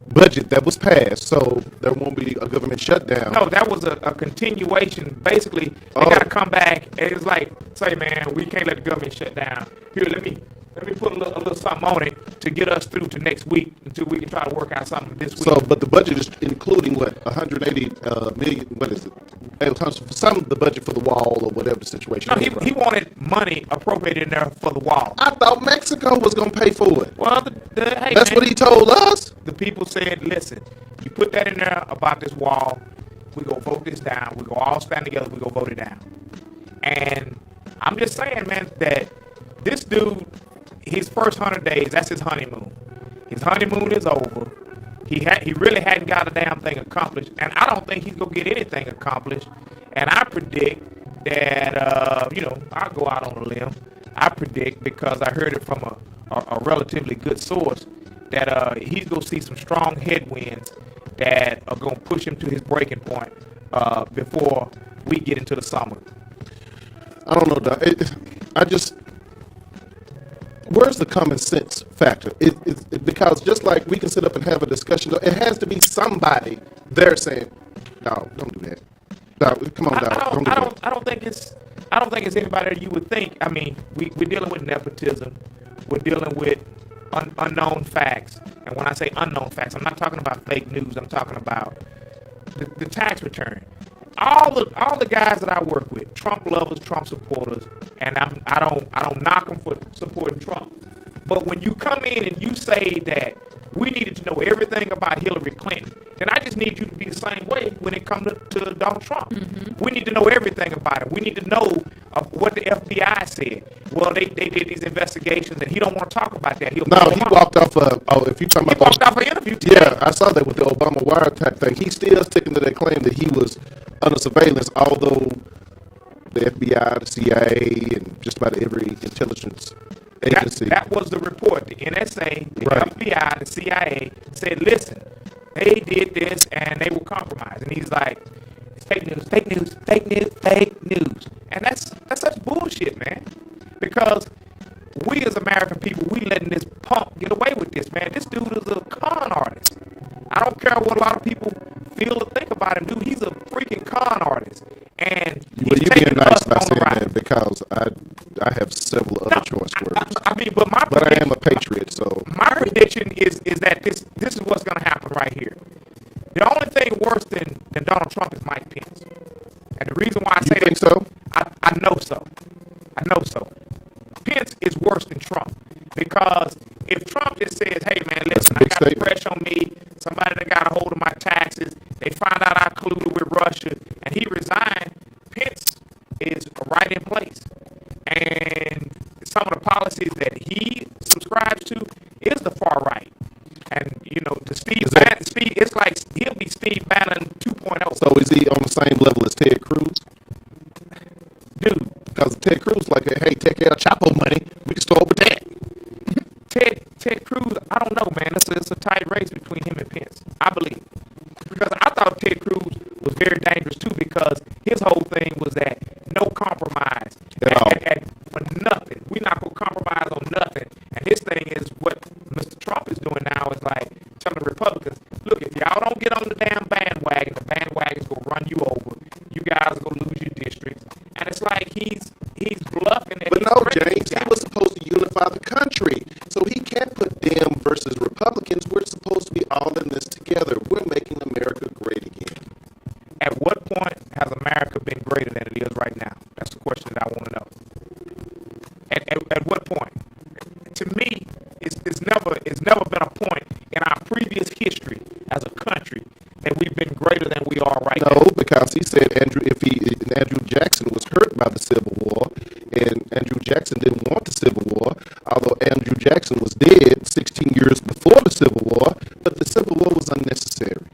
budget that was passed, so there won't be a government shutdown. No, that was a continuation. Basically, they got to come back. And it's like, say, man, we can't let the government shut down. Here, let me put a little something on it to get us through to next week until we can try to work out something this week. So, but the budget is including what, 180 million? What is it? Some of the budget for the wall or whatever the situation. No, he wanted money appropriated in there for the wall. I thought Mexico was going to pay for it. Well, hey, that's man, what he told us. The people said, listen, you put that in there about this wall, we go vote this down. We go all stand together, we go vote it down. And I'm just saying, man, that this dude, his first 100 days, that's his honeymoon. His honeymoon is over. He really hadn't got a damn thing accomplished, and I don't think he's gonna get anything accomplished. And I predict that, I'll go out on a limb. I predict, because I heard it from a relatively good source, that he's gonna see some strong headwinds that are gonna push him to his breaking point before we get into the summer. I don't know, Doc. Where's the common sense factor? Because just like we can sit up and have a discussion, it has to be somebody there saying, "No, don't do that. No, come on, dog. I don't think it's anybody that you would think. I mean, we're dealing with nepotism. We're dealing with unknown facts. And when I say unknown facts, I'm not talking about fake news. I'm talking about the tax return. All the guys that I work with, Trump lovers, Trump supporters, and I don't knock them for supporting Trump. But when you come in and you say that we needed to know everything about Hillary Clinton, then I just need you to be the same way when it comes to Donald Trump. Mm-hmm. We need to know everything about it. We need to know what the FBI said. Well, they did these investigations, and he don't want to talk about that. He walked off. If you talking about, he walked off an interview today. Yeah, I saw that with the Obama wiretap thing. He's still sticking to that claim that he was under surveillance, although the FBI, the CIA, and just about every intelligence agency. That was the report. The NSA, the FBI, the CIA said, listen, they did this and they were compromised. And he's like, it's fake news, fake news, fake news, fake news. And that's such bullshit, man. Because we as American people, we letting this punk get away with this, man. This dude is a con artist. I don't care what a lot of people feel or think about him, dude. He's a freaking con artist. And you're being nice by saying that, because I have several other choice words. But I am a patriot, so my prediction is that this is what's going to happen right here. The only thing worse than Donald Trump is Mike Pence. And the reason why I say that, so? I know so. I know so. Pence is worse than Trump, because if Trump just says, hey, man, listen, I got pressure on me, somebody that got a hold of my taxes, they find out I colluded with Russia, and he resigned, Pence is right in place. And some of the policies that he subscribes to is the far right. And, to Steve Bannon, it's like he'll be Steve Bannon 2.0. So is he on the same level as Ted Cruz? Dude. Because Ted Cruz like, hey, take care of Chapo money. We can start with that. Ted Cruz, I don't know, man. It's a tight race between him and Pence, I believe. Because I thought Ted Cruz was very dangerous, too, because his whole thing was that no compromise. And for nothing. We're not going to compromise on nothing. And his thing is what Mr. Trump is doing now is like telling Republicans, look, if y'all don't get on the damn bandwagon, the bandwagon's going to run you over. You guys are going to lose your districts. And it's like he's bluffing. But no, James, he was supposed to unify the country. So he can't put them versus Republicans. We're supposed to be all in this together. We're making America great again. At what point has America been greater than it is right now? That's the question that I want to know. At what point? To me, it's never been a point in our previous history as a country that we've been greater than we are right now. No, because he said Andrew Jackson was hurt by the Civil War, and Andrew Jackson didn't want the Civil War, although Andrew Jackson was dead 16 years before the Civil War, but the Civil War was unnecessary.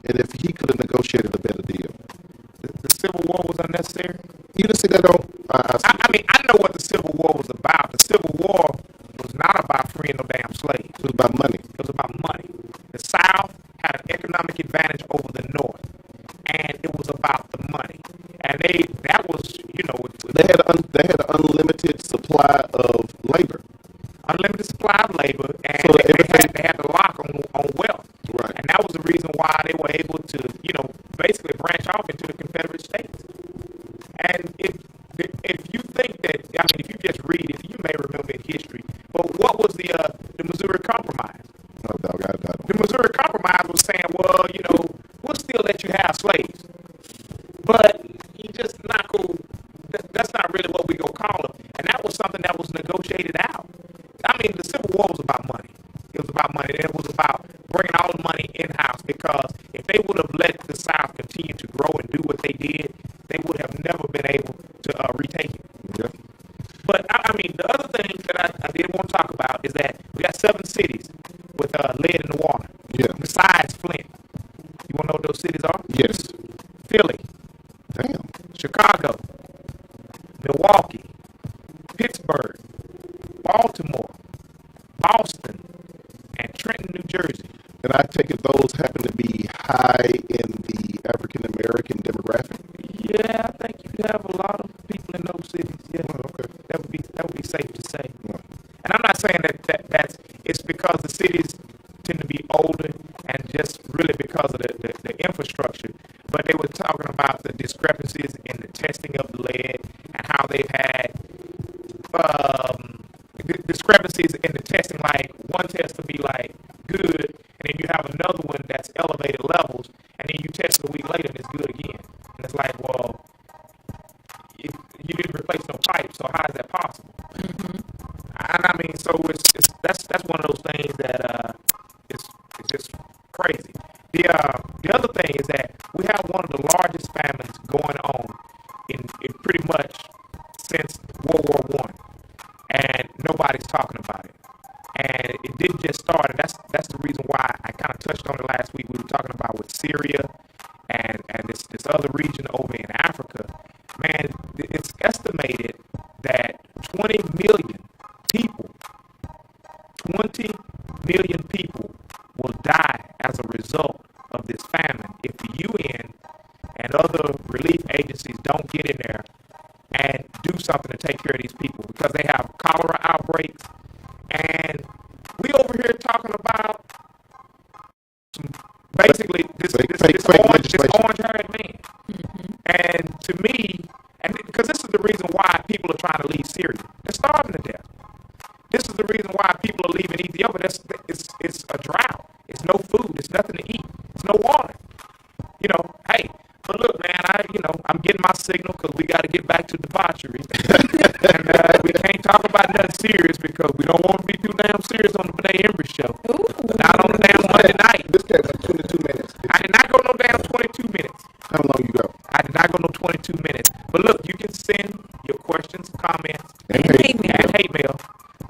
And if he could have negotiated a better deal. The Civil War was unnecessary? You didn't see that on? I mean, I know what the Civil War was about. The Civil War was not about freeing no damn slaves. It was about money. It was about money. The South had an economic advantage over the North, and it was about the money. And that was, you know, they had an unlimited supply of labor. Unlimited supply of labor, and so they had the lock on wealth. Right. And that was the reason why they were able to, you know, basically branch off into the Confederate States. And if you think that, I mean, if you just read it, you may remember in history, but what was the Missouri Compromise? No, dog, I don't. The Missouri Compromise was saying, well, you know, we'll still let you have slaves, but you just not go. That's not really what we gonna call them. And that was something that was negotiated out. I mean, the Civil War was about money. It was about money. And it was about bringing all the money in-house, because if they would have let the South continue to grow and do what they did, they would have never been able to retake it. Yeah. But, I mean, the other thing that I did want to talk about is that we got 7 cities with lead in the water. Yeah. Besides Flint. You want to know what those cities are? Yes. Philly. Damn. Chicago. Milwaukee. Pittsburgh. Baltimore. Boston. And Trenton, New Jersey. And I take it those happen to be high in the African American demographic. Yeah, I think you have a lot of people in those cities. Yeah, okay. That would be safe to say. Yeah. And I'm not saying that's it's because the cities tend to be older and just really because of the infrastructure. But they were talking about the discrepancies in the testing of the lead and how they've had discrepancies in the testing. Like one test will be like good, and then you have another one that's elevated levels, and then you test it a week later and it's good again. And it's like, well, you didn't replace no pipe, so how is that possible? Mm-hmm. And I mean, so that's one of those things that it's just crazy. The other thing is that we have one of the largest famines going on in pretty much since World War I, and nobody's talking about it. And it didn't just start, and that's the reason why I kind of touched on it last week. We were talking about with Syria and this other region over in Africa. Man, it's estimated that 20 million people will die as a result of this famine if the UN and other relief agencies don't get in there and do something to take care of these people, because they have cholera outbreaks. And we over here talking about basically this orange-haired man. Mm-hmm. And to me, and because this is the reason why people are trying to leave Syria. They're starving to death. This is the reason why people are leaving Ethiopia. It's a drought. It's no food. It's nothing to eat. It's no water. You know, hey, but look, man, I'm getting my signal because we got to get back to debauchery. And we can't talk about nothing serious because we don't want to be too damn serious on the Benet Embry show. Ooh. Not on the damn Monday night. This came like 22 minutes. I did not go no damn 22 minutes. How long you go? I did not go no 22 minutes. But look, you can send your questions, comments, and hate mail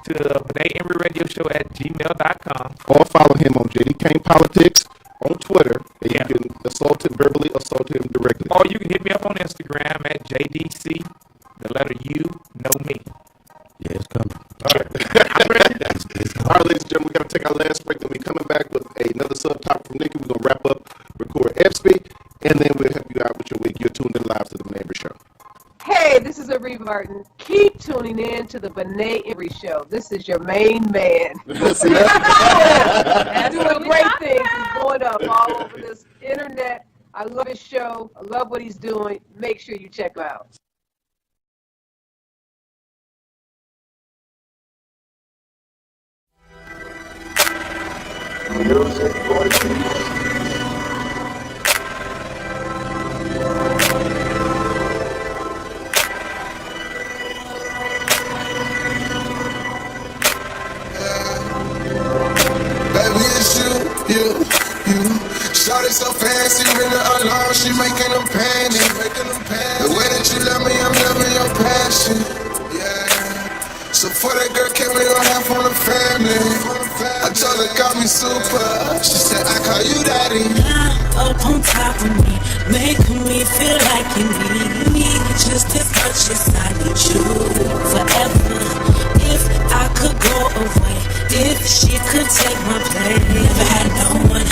to the Benet Embry Radio Show at gmail.com. Or follow him on JD Kane Politics on Twitter. And you can verbally assault him directly. Or you can hit me up on Instagram at JDC, the letter U, know me. Yeah, it's coming. All right. All right, ladies and gentlemen, we got to take our last break. Then we're coming back with another subtopic from Nikki. We're going to wrap up, record FSP, and then we'll help you out with your week. You're tuned in live to the Benet Embry Show. Hey, this is Areva Martin. Keep tuning in to the Benet Embry Show. This is your main man. Doing great things. He's going up all over this internet. I love his show. I love what he's doing. Make sure you check him out. Music voices. Shawty so fancy, ring the alarm, she making them panic. The way that you love me, I'm loving your passion. Yeah. So for that girl, can we all have on the family? I told her, call me super. She said, I call you daddy. Up on top of me, making me feel like you need me just as much as I need you forever. If I could go away, if she could take my place, never had no one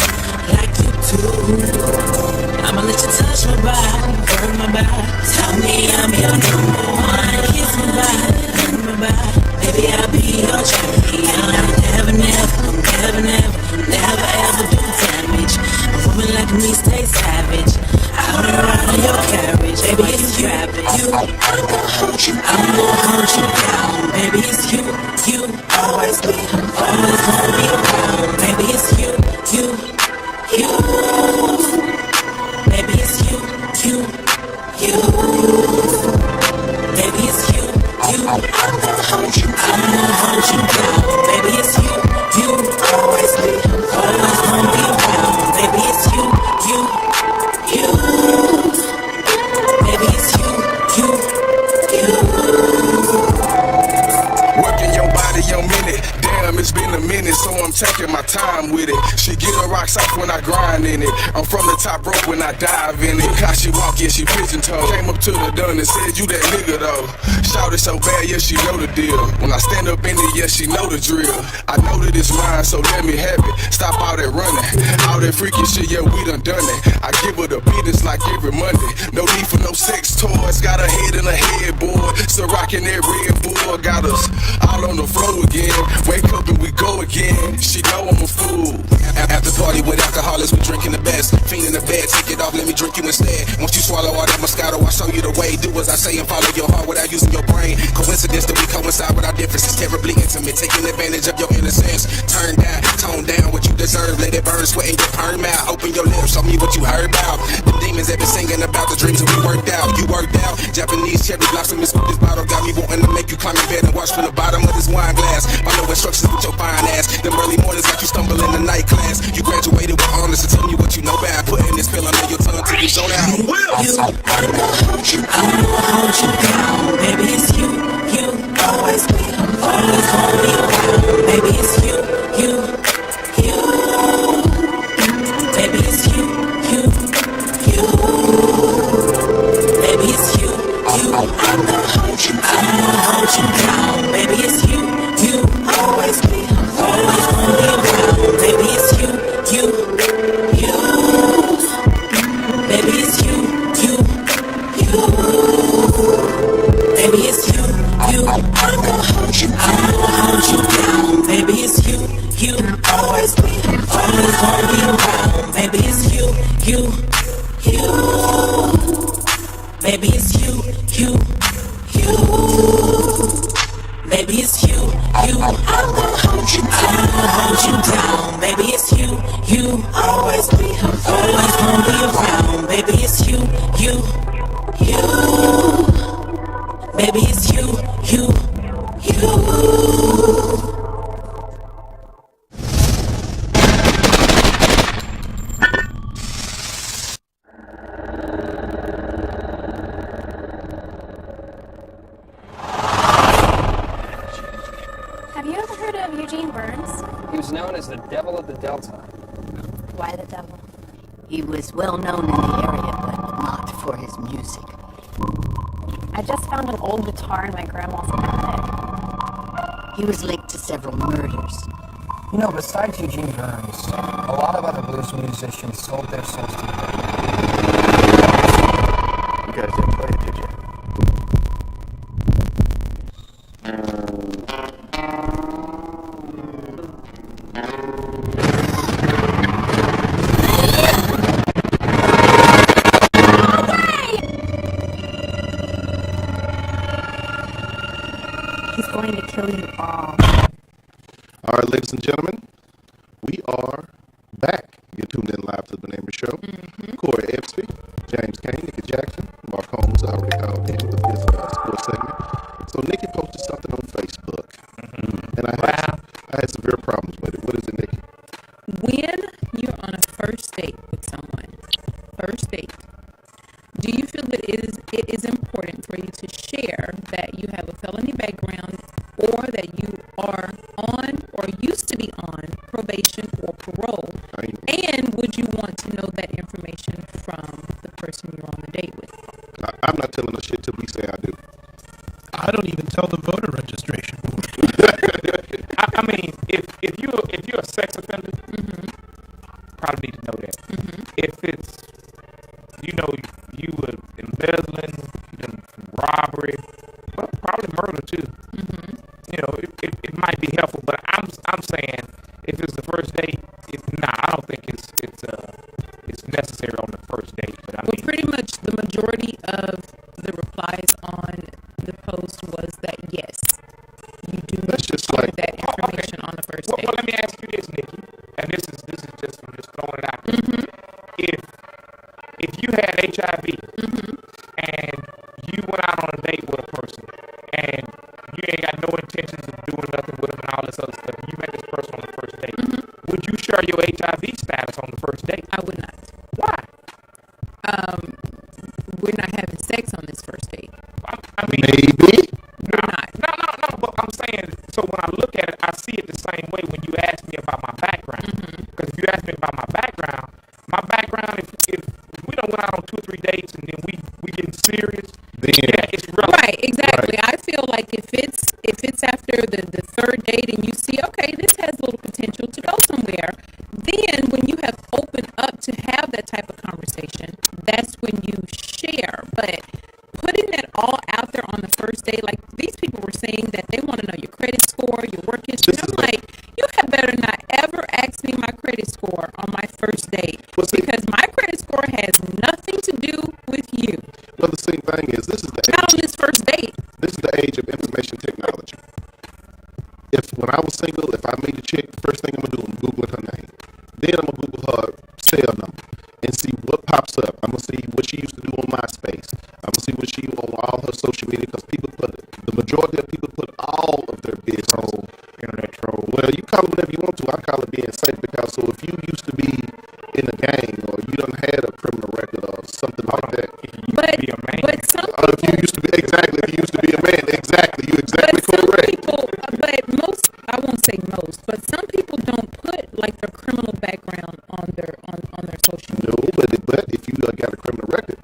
like you do. I'ma let you touch my body, burn my body. Tell me I'm your number one. Kiss my body, burn my body. Baby, I'll be your champion. Never, never, never, never, never ever do damage. A woman like me stay savage. I wanna ride on your carriage. Baby, it's you, I'm gonna hurt you, I'm gonna hurt you down. Baby, it's you, always be, always gonna be around. Baby, it's you. Baby, it's you. Baby, it's you. I'm gonna hold you, I'm gonna hold you down. Baby, it's you. Always be, always gonna be around. Baby, it's you. Baby, it's you. Working your body, your minute. Damn, it's been a minute, so I'm taking my time with it. She get her rocks off when I grind in it. I'm from the top rope when I dive in it. How she walk, yeah, she pigeon-toed. Came up to the dun and said, you that nigga though. Shouted so bad, yeah, she know the deal. When I stand up in it, yeah, she know the drill. I know that it's mine, so let me have it. Stop all that running, all that freaky shit, yeah, we done it. I give her the business like every Monday. No need for no sex toys. Got her head in a headboard. Still rocking that Red Bull. Got us all on the floor again. Wake up and we go again. She know I'm a fool. After party with alcoholics, we drinking the best. Fiend in the bed, take it off, let me drink you instead. Once you swallow all that Moscato, I'll show you the way. Do as I say and follow your heart without using your brain. Coincidence that we coincide with our differences. Terribly intimate, taking advantage of your innocence. Turn down, tone down what you deserve. Let it burn, sweat in your perm out. Open your lips, show me what you heard about. The demons that been singing about the dreams that we worked out. You worked out. Japanese cherry blossom, this bottle got me wanting to make you climb in bed and watch from the bottom of this wine glass. Follow instructions with your fine ass. Them early mornings got you stumble in the night class. You graduated with honors, so tell me what you know about putting this pill under your tongue till you zone out. I'm gonna hold you down. Baby, it's you. Always be, always gonna be around. Baby, it's you. Baby, it's you. Baby, it's you. I'm gonna hold you down. Baby, it's you. Always be, always gonna be around. Baby, it's you. Baby, it's you. Baby, it's you. I'm gonna hold you down. Baby, it's you. Always be, always gonna be around. Baby, it's you. Baby, it's you. Baby, it's you. I'm gonna hold you down. Baby, it's you. Always be, always gonna be around. Baby, it's you. Baby, it's you. Have you ever heard of Eugene Burns? He was known as the Devil of the Delta. Why the devil? He was well known in the area, but not for his music? I just found an old guitar in my grandma's attic. He was linked to several murders. You know, besides Eugene Burns, a lot of other blues musicians sold their souls to the devil. You guys didn't play it, did you? He's going to kill you all. All right, ladies and gentlemen, we are back. You're tuned in live to the Benet Embry Show. Corey Epstein, James Kane, Nikki Jackson, Mark Holmes. I already called in with this sports segment. So Nikki posted something on Facebook, and I had severe problems with it. What is it, Nikki? When you're on a first date with someone, do you feel that it is important for you to share that you have a felony background or that you are on or used to be on probation or parole? And would you want to know that information from the person you're on the date with? I'm not telling her shit till we say I do. I don't even tell the voter registration. I mean, if you're a sex offender, probably need to know that. If it's, you were embezzling, robbery, well, probably murder too. It might be helpful, but I'm saying if it's the first date, I don't think it's necessary on the first date. But I mean, pretty much the majority of the replies on the post was that yes, you do need to share that information on the first date. Well, let me ask you this, Nikki, and this is just from just throwing it out there. If you had HIV and you went out on a date with a person and you ain't got no intentions of doing nothing with them and all this other stuff, you met this person on the first date, would you share your HIV status on the first date? I would not. Why? We're not having sex on this first date. I mean, maybe. No, but I'm saying, so when I look at it, I see it the same way when you ask me about my background. Because if you ask me about my background, if we don't went out on 2 or 3 dates and then we getting serious, yeah, it's relevant. Right, exactly. I feel like if it's after the third date and you see, okay, this has a little potential to go somewhere, then when you have opened up to have that type of conversation, that's when you share. But putting that all out there on the first date, like these people were saying that they want to know your credit score, your work history. I'm like, you had better not ever ask me my credit score on my first date because my credit score has nothing to do with you. Well, the same thing is, this is the Not on this first date. This is the age of information technology. When I was single, if I meet a chick, the first thing I'm gonna do is Google her name. Then I'm gonna Google her cell number and see what pops up. I'm gonna see what she used to do on MySpace. I'm gonna see what she on all her social media because the majority of people put all of their business. Internet troll. Well, you call it whatever you want to. I call it being safe because so if you used to be in a gang or you done had a criminal record or something like that. But some people, if you used to be a man, exactly. You're exactly correct. But most, I won't say most, but some people don't put like their criminal background on their social media. No, but if you got a criminal record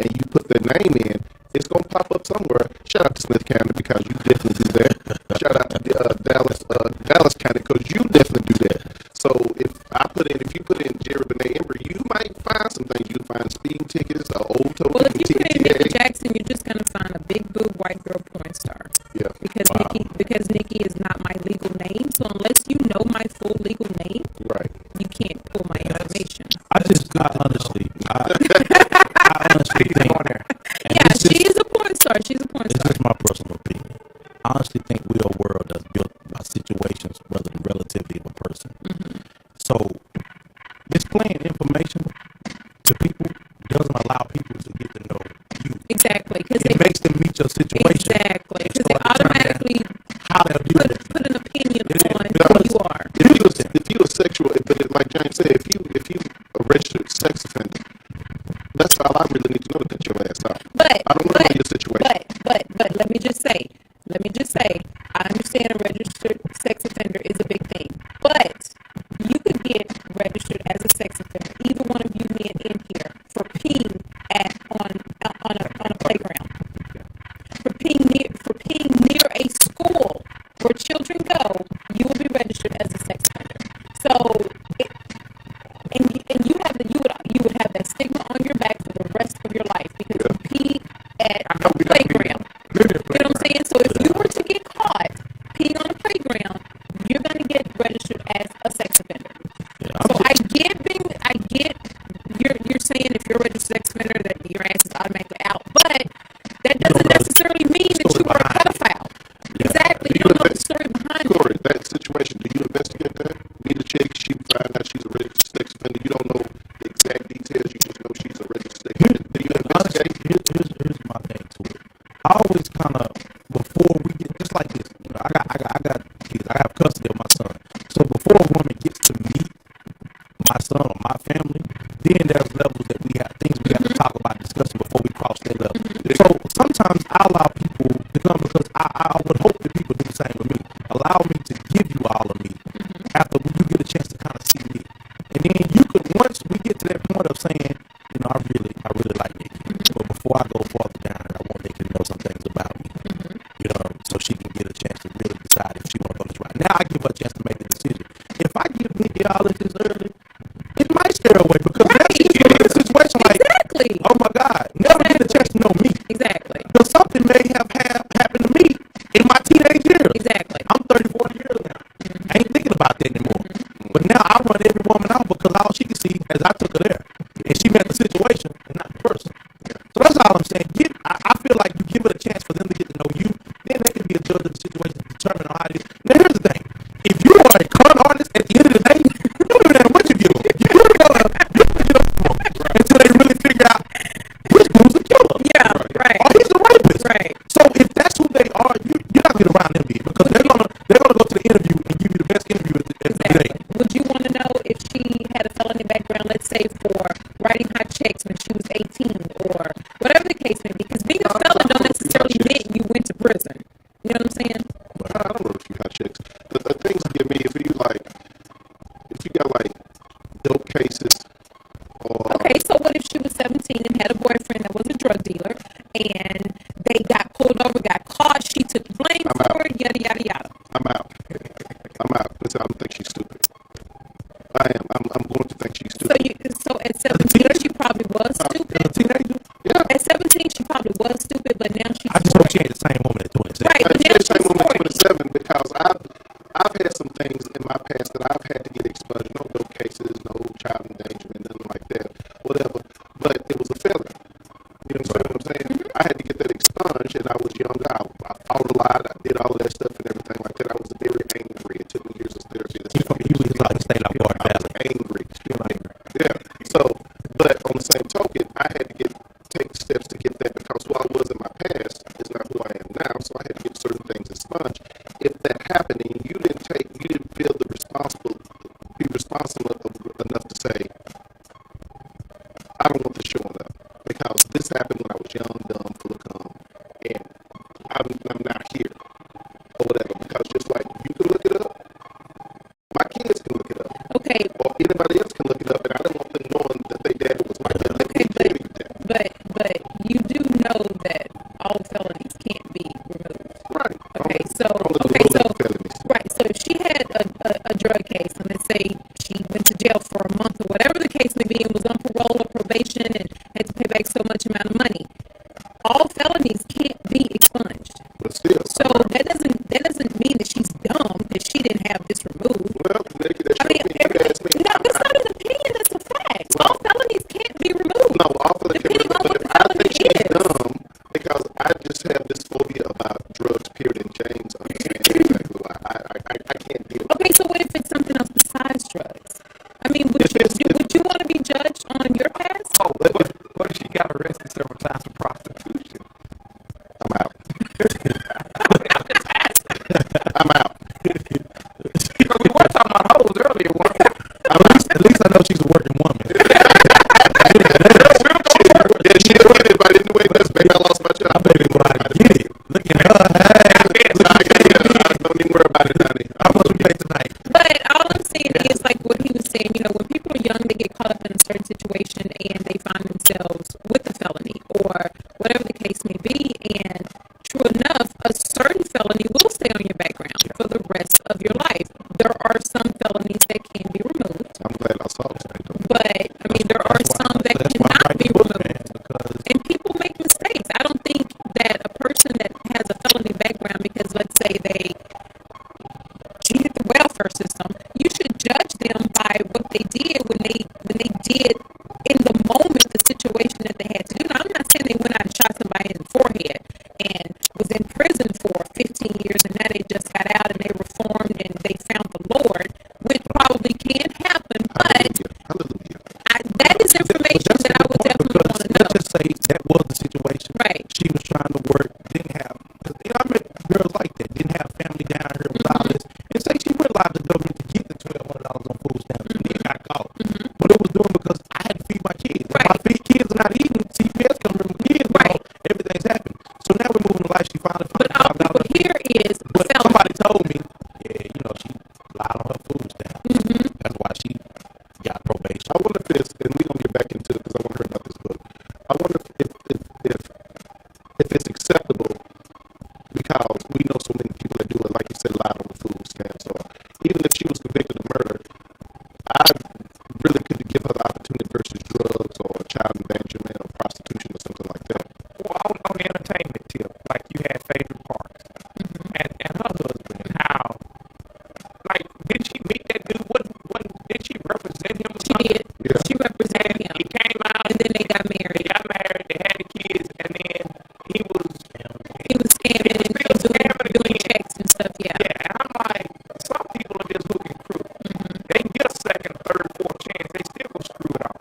and you put their name in, it's gonna pop up somewhere. Shout out to Smith County because you definitely do that. Shout out to Dallas County because you definitely do that. So if you put in Jerry Benet Embry, you might find some things. You find speeding tickets, old total. Well, if you put in Nikki Jackson, you're just gonna find a big boob white girl porn star. Yeah. Because Nikki is not my legal name. So unless you know my full legal name, right, you can't pull my information. I honestly think. Yeah, she is a porn star. She's a porn This star. is my personal opinion. I honestly think we are a world that's built by situations rather than relativity of a person. So displaying information to people doesn't allow people to get to know you. Exactly, because it makes them meet your situation. Exactly, because they automatically how they'll do it. put an opinion on who you are. If you a sexual, but like James said, if you a registered sex offender, that's all I really need to know to cut your ass out. But I don't want to know your situation. But let me just say, I understand a registered sex offender is a big thing, but you could get registered as a sex offender. Either one of you men in here for peeing on at a playground. You know what I'm saying? So if you were to get caught peeing on a playground, you're going to get registered as a sex offender. So you're saying if you're a registered sex offender that your ass is automatically out, but that doesn't necessarily mean that you were a pedophile. Exactly. You don't know the story behind it. Corey, that situation, do you investigate that? Meet a chick, she find out she's a registered sex offender. You don't know the exact details. You just know she's a registered sex offender. Do you investigate? Here's my thing to it. I always kind of, before we get, just like this, you know, I got kids. I have custody of my son. So before a woman gets to meet my son or my family, then there's levels that we have, things we have to talk about, discussing before we cross that level. So sometimes I allow people to come because I would hope that people do the same with me. Allow me to give you all of me after you get a chance to kind of see me. And then you could, once we get to that point of saying, you know, I really like Nikki. But before I go farther down, I want Nikki to know some things about me. You know, so she can get a chance to really decide if she want to go this route. Now I give her a chance to make the decision. If I give Nikki all of this early, it might scare her away because now she's going to be in a situation like, oh my God, never get a chance to know me. Exactly. Because something may have happened to me in my teenage years. Exactly. I'm 30, 40 years now. I ain't thinking about that anymore. But now I run every woman out because all she can see is I took her there. And she met the situation and not the person. So that's all I'm saying. I feel like you give it a chance for them to get to know you. Then they can be a judge of the situation to determine how it is. Now here's the thing. If you are a con artist at the end of the day, you don't even know what you give them. You don't know until they really figure out which dude's the killer. Yeah, right. Or he's the rapist. Right. So if that's who they are, you're not going to around them again because they're gonna go to the interview and give you the best interview at the day. Would you want to know if she had a felony background, let's say for writing hot checks when she was 18 or whatever the case may be? Because being a felon don't necessarily mean you went to prison. You know what I'm saying? I don't know if you got chicks. The things that get me, if you got like dope cases or Okay, so what if she was 17 and had a boyfriend that was a drug dealer and they got pulled over, got caught, she took blame for it, yada, yada, yada. I'm out. Listen, I don't think she's stupid. I am. I'm going to think she's stupid. So at 17 she probably was stupid. As a teenager? Yeah. At 17 she probably was stupid, but now she's I just hope she ain't the same woman at 27. Right, but now the same she's woman 40. at 27 because I've had some things in my past that I've had to get exposed. No dope cases, no child endangerment, nothing like that, whatever. But it was a felony. You know what I'm saying? I had to get that expunged, and I was young. I fought a lot. I did all of that stuff and everything like that. I was very angry. It took me years of therapy. He was like staying out Guard Valley. Angry. Yeah. So, but on the same token, I had to take steps to get that because who I was in my past is not who I am now. So I had to get certain things expunged. If that happened and you didn't feel be responsible enough to say, I don't want this showing up because this happened when I was young, dumb, full of cum, and I'm not here or whatever. Because just like you can look it up, my kids can look it up. Okay. Or anybody else can look it up, and I don't want them knowing that their dad was my dad. But you do know that all felonies can't be removed. Right. Okay, so right. So if she had a drug case, and let's say she went to jail for a month or whatever the case may be, and was on parole or probation and had to pay back so much amount of money, all felonies can't be expunged. But still, so that doesn't mean that she's dumb that she didn't have this removed. Well, maybe that's no, that's not an opinion. That's a fact. All felonies can't be removed. No, all felonies can't be removed. But I think she's dumb because I just have this phobia about drugs. Period. And James understands exactly why. I can't deal. Okay, so what if it's something else besides drugs? I mean, would you want to be judged on your past? Oh, what if she got arrested several times for prostitution? I'm out. I'm just asking. I'm out. Because we were talking about hoes earlier. At least I know she's a working woman. Yeah, she'll get it, but anyway, that's baby, I lost my job. I bet I get it. Look at her. Don't even worry about it, honey. How much we pay tonight? But all I'm saying is, like what he was saying, you know, when people are young, they get caught up in a certain situation and they find themselves with a felony or whatever the case may be. And true enough, a certain felony will stay on your background for the rest of your life. There are some felonies that can be removed. I'm glad I saw it. But, I mean, there are some that cannot be removed. And people make mistakes. I don't think has a felony background because let's say they cheated the welfare system, you should judge them by what they did when they did in the moment the situation that they had to do. Now, I'm not saying they went out and shot somebody in the forehead and was in prison for 15 years and now they just got out and they reformed and they found the Lord, which probably can happen, but that is information that I would definitely want to know. Let's just say that was the situation. Right. She was trying to work, didn't have, you know, I met girls like that, didn't have family down here with all this, and say she realized the government to get the $1,200 on food stamps and then got caught. But it was doing because I had to feed my kids. If my kids are not eating, CPS coming from kids, right? Everything's happened. So now we're moving to life. She finally found $5. Here is, but somebody told me, yeah, you know, she lied on her food stamps. That's why she got probation. I wonder if it's, and we're going to get back into it because I want to hear about this book. I wonder if it's acceptable because we know so many people that do it, like you said, lied on the food stamps. Or even if she was convicted of murder, I really couldn't give her the opportunity versus drugs or child endangerment or prostitution or something like that. Well, on the entertainment tip, like you had favorite parts, and her husband, and how, like, did she meet that dude? Did she represent him? Or something? Yeah. She represented him. He came out, and then they got married. They got married. They had the kids, and then he was scamming and doing checks and stuff. Yeah. Yeah, and I'm like, some people are just looking cruel. They can get a second, third, fourth chance. They still go screw it up.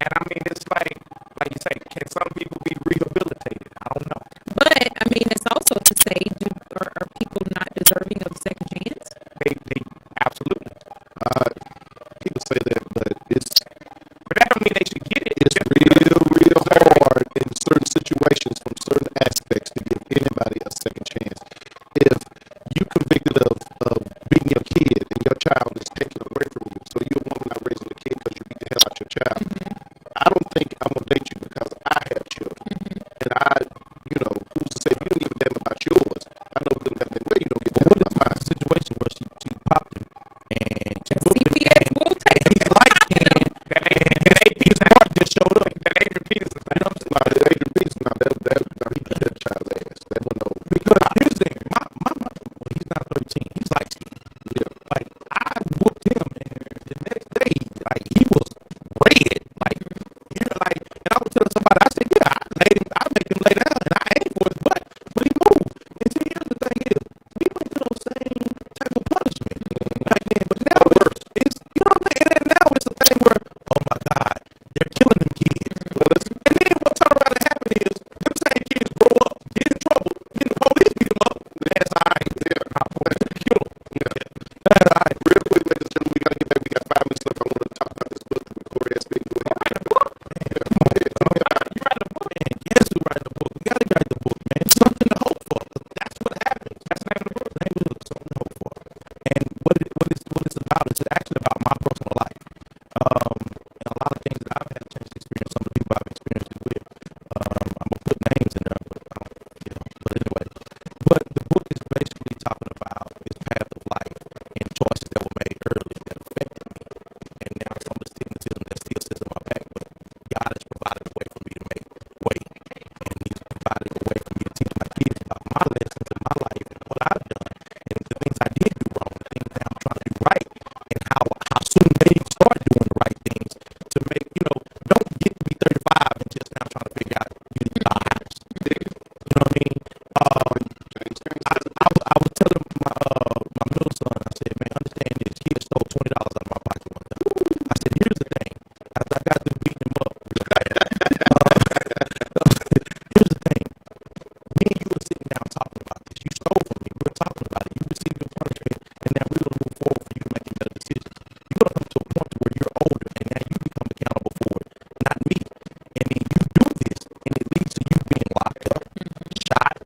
And I mean, it's like you say, can some people be rehabilitated? I don't know. But I mean, it's also to say, are people not deserving of a second chance? They absolutely. People say that, but that don't mean they should get it. It's real hard in certain situations from certain aspects to give anybody a second chance. If you convicted of beating your kid and your child is taken away from you, so you're a woman not raising a kid because you beat the hell out your child, I don't think I'm going to date you because I have children. And who's to say you don't give a damn about yours? I know good and well you don't give a damn about mine. Situation where she popped him and she booked him and he's light skinned and his heart just showed up. That Adrian Peterson. You know what I'm saying? Like, Adrian Peterson, now he beat that child's ass. That one no. Because here's the thing, well, he's not 13, he's light skinned. Yeah. Like, I whooped him and the next day, like, he was red. Like, you're like, and I was telling somebody, I said, yeah, I make him lay down and I aimed for his butt, but he moved. And see, here's the thing is, we went to those same type of punishment back then, but now it's you know what I mean? And now it's a thing where, oh my God, they're killing them kids. And then what turn around and happen is, them same kids grow up, get in trouble, then the police beat them up, and that's all right. Yeah, my boy, kill them. Yeah. That's all right. Real quick, ladies and gentlemen, we got to get back. We got 5 minutes left. I want to talk about this book that Corey has been doing. Yes, we write the book. We gotta write the book, man. Something to hope for. That's what happens. That's the name of the book. The name of the book, something to hope for. And what it's about is actually about my personal life. And a lot of things that I've had a chance to experience, some of the people I've experienced it with. I'm gonna put names in there, but anyway. But the book is basically talking about this path of life and choices that were made early that affected me. And now some of the stigmatism that still sits on my back, but God has provided a way for me to make way. And He's provided a way for me to teach my kids about my lessons in my life and what I've done and the things I did do wrong, the things that I'm trying to do right, and how soon they start doing the right things to make, don't get to be 35 and just now trying to figure out your lives. You know what I mean? I was telling my middle son, I said, man, understand this kid stole $20 out of my pocket one time. I said, here's the thing. After I got through beating him up, here's the thing. Me and you were sitting down talking about this. You stole from me. We were talking about it. You received your punishment, and now we're going to move forward for you to make better decisions. You're going to come to a point where you're older, and now you become accountable for it, not me. And then you do this, and it leads to you being locked up, shot,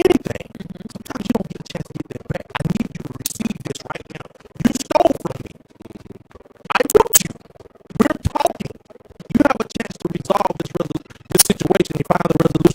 anything. Sometimes you don't get a chance to get that back. I need you to receive this right now. You stole from me. I whooped you. We're talking. You have a chance to resolve this situation and find the resolution.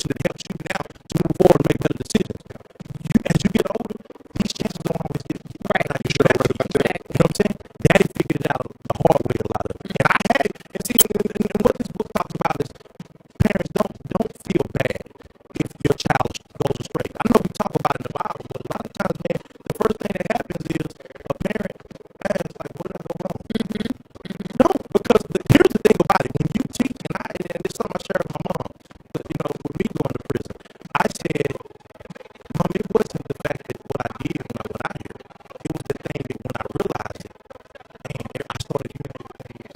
talk about in the Bible, but a lot of times, man, the first thing that happens is a parent asks, like, what did I go wrong? No, because here's the thing about it. When you teach, and this is something I shared with my mom, but, you know, with me going to prison, I said, Mom, it wasn't the fact that what I did when I went out here. It was the thing that when I realized it, and I started hearing everything.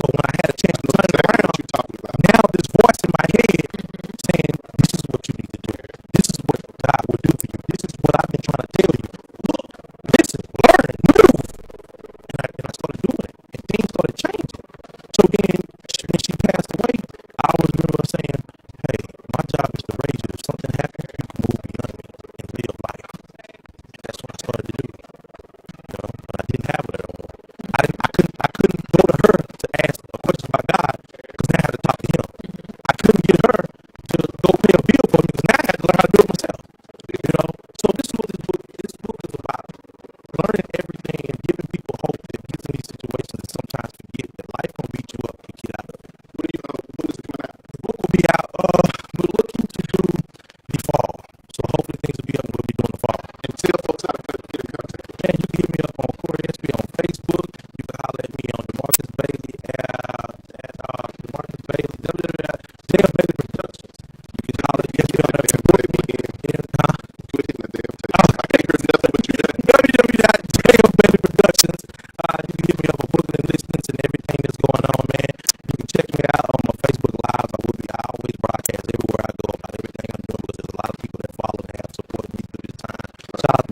So when I had a chance to turn it around, now this voice in my head saying, this is what you need to do. This is what God will do for you. This is what I've been trying to tell you. Look, listen, learn, move. And I started doing it, and things started changing. So then, when she passed away, I always remember saying, hey, my job is to raise you. If something happens, you can move beyond me and live life. And that's what I started to do. You know, but I didn't have it at all. I couldn't go to her to ask a question about God because now I had to talk to him. I couldn't get her to go pay a bill for me because now I had to learn how to do it myself. You know, so this is what this book is about: learning everything and giving people hope that gets in these situations that sometimes forget that life gonna beat you up and get out of it. When is it coming out? The book will be out. We're looking to do the fall, so hopefully things will be up. We'll be doing the fall. And tell folks how to get in contact. Yeah, you can hit me up on Corey SB on Facebook. You can holler at me on DeMarcus Bailey at DeMarcus Bailey JL Bailey Productions. You can holler at me on that. www.JL Productions. You can hit me up for booking listings and everything that's going on, man. You can check me out on my Facebook Live. I always broadcast everywhere I go about everything I'm doing because there's a lot of people that follow and have supported me through this time. Shout out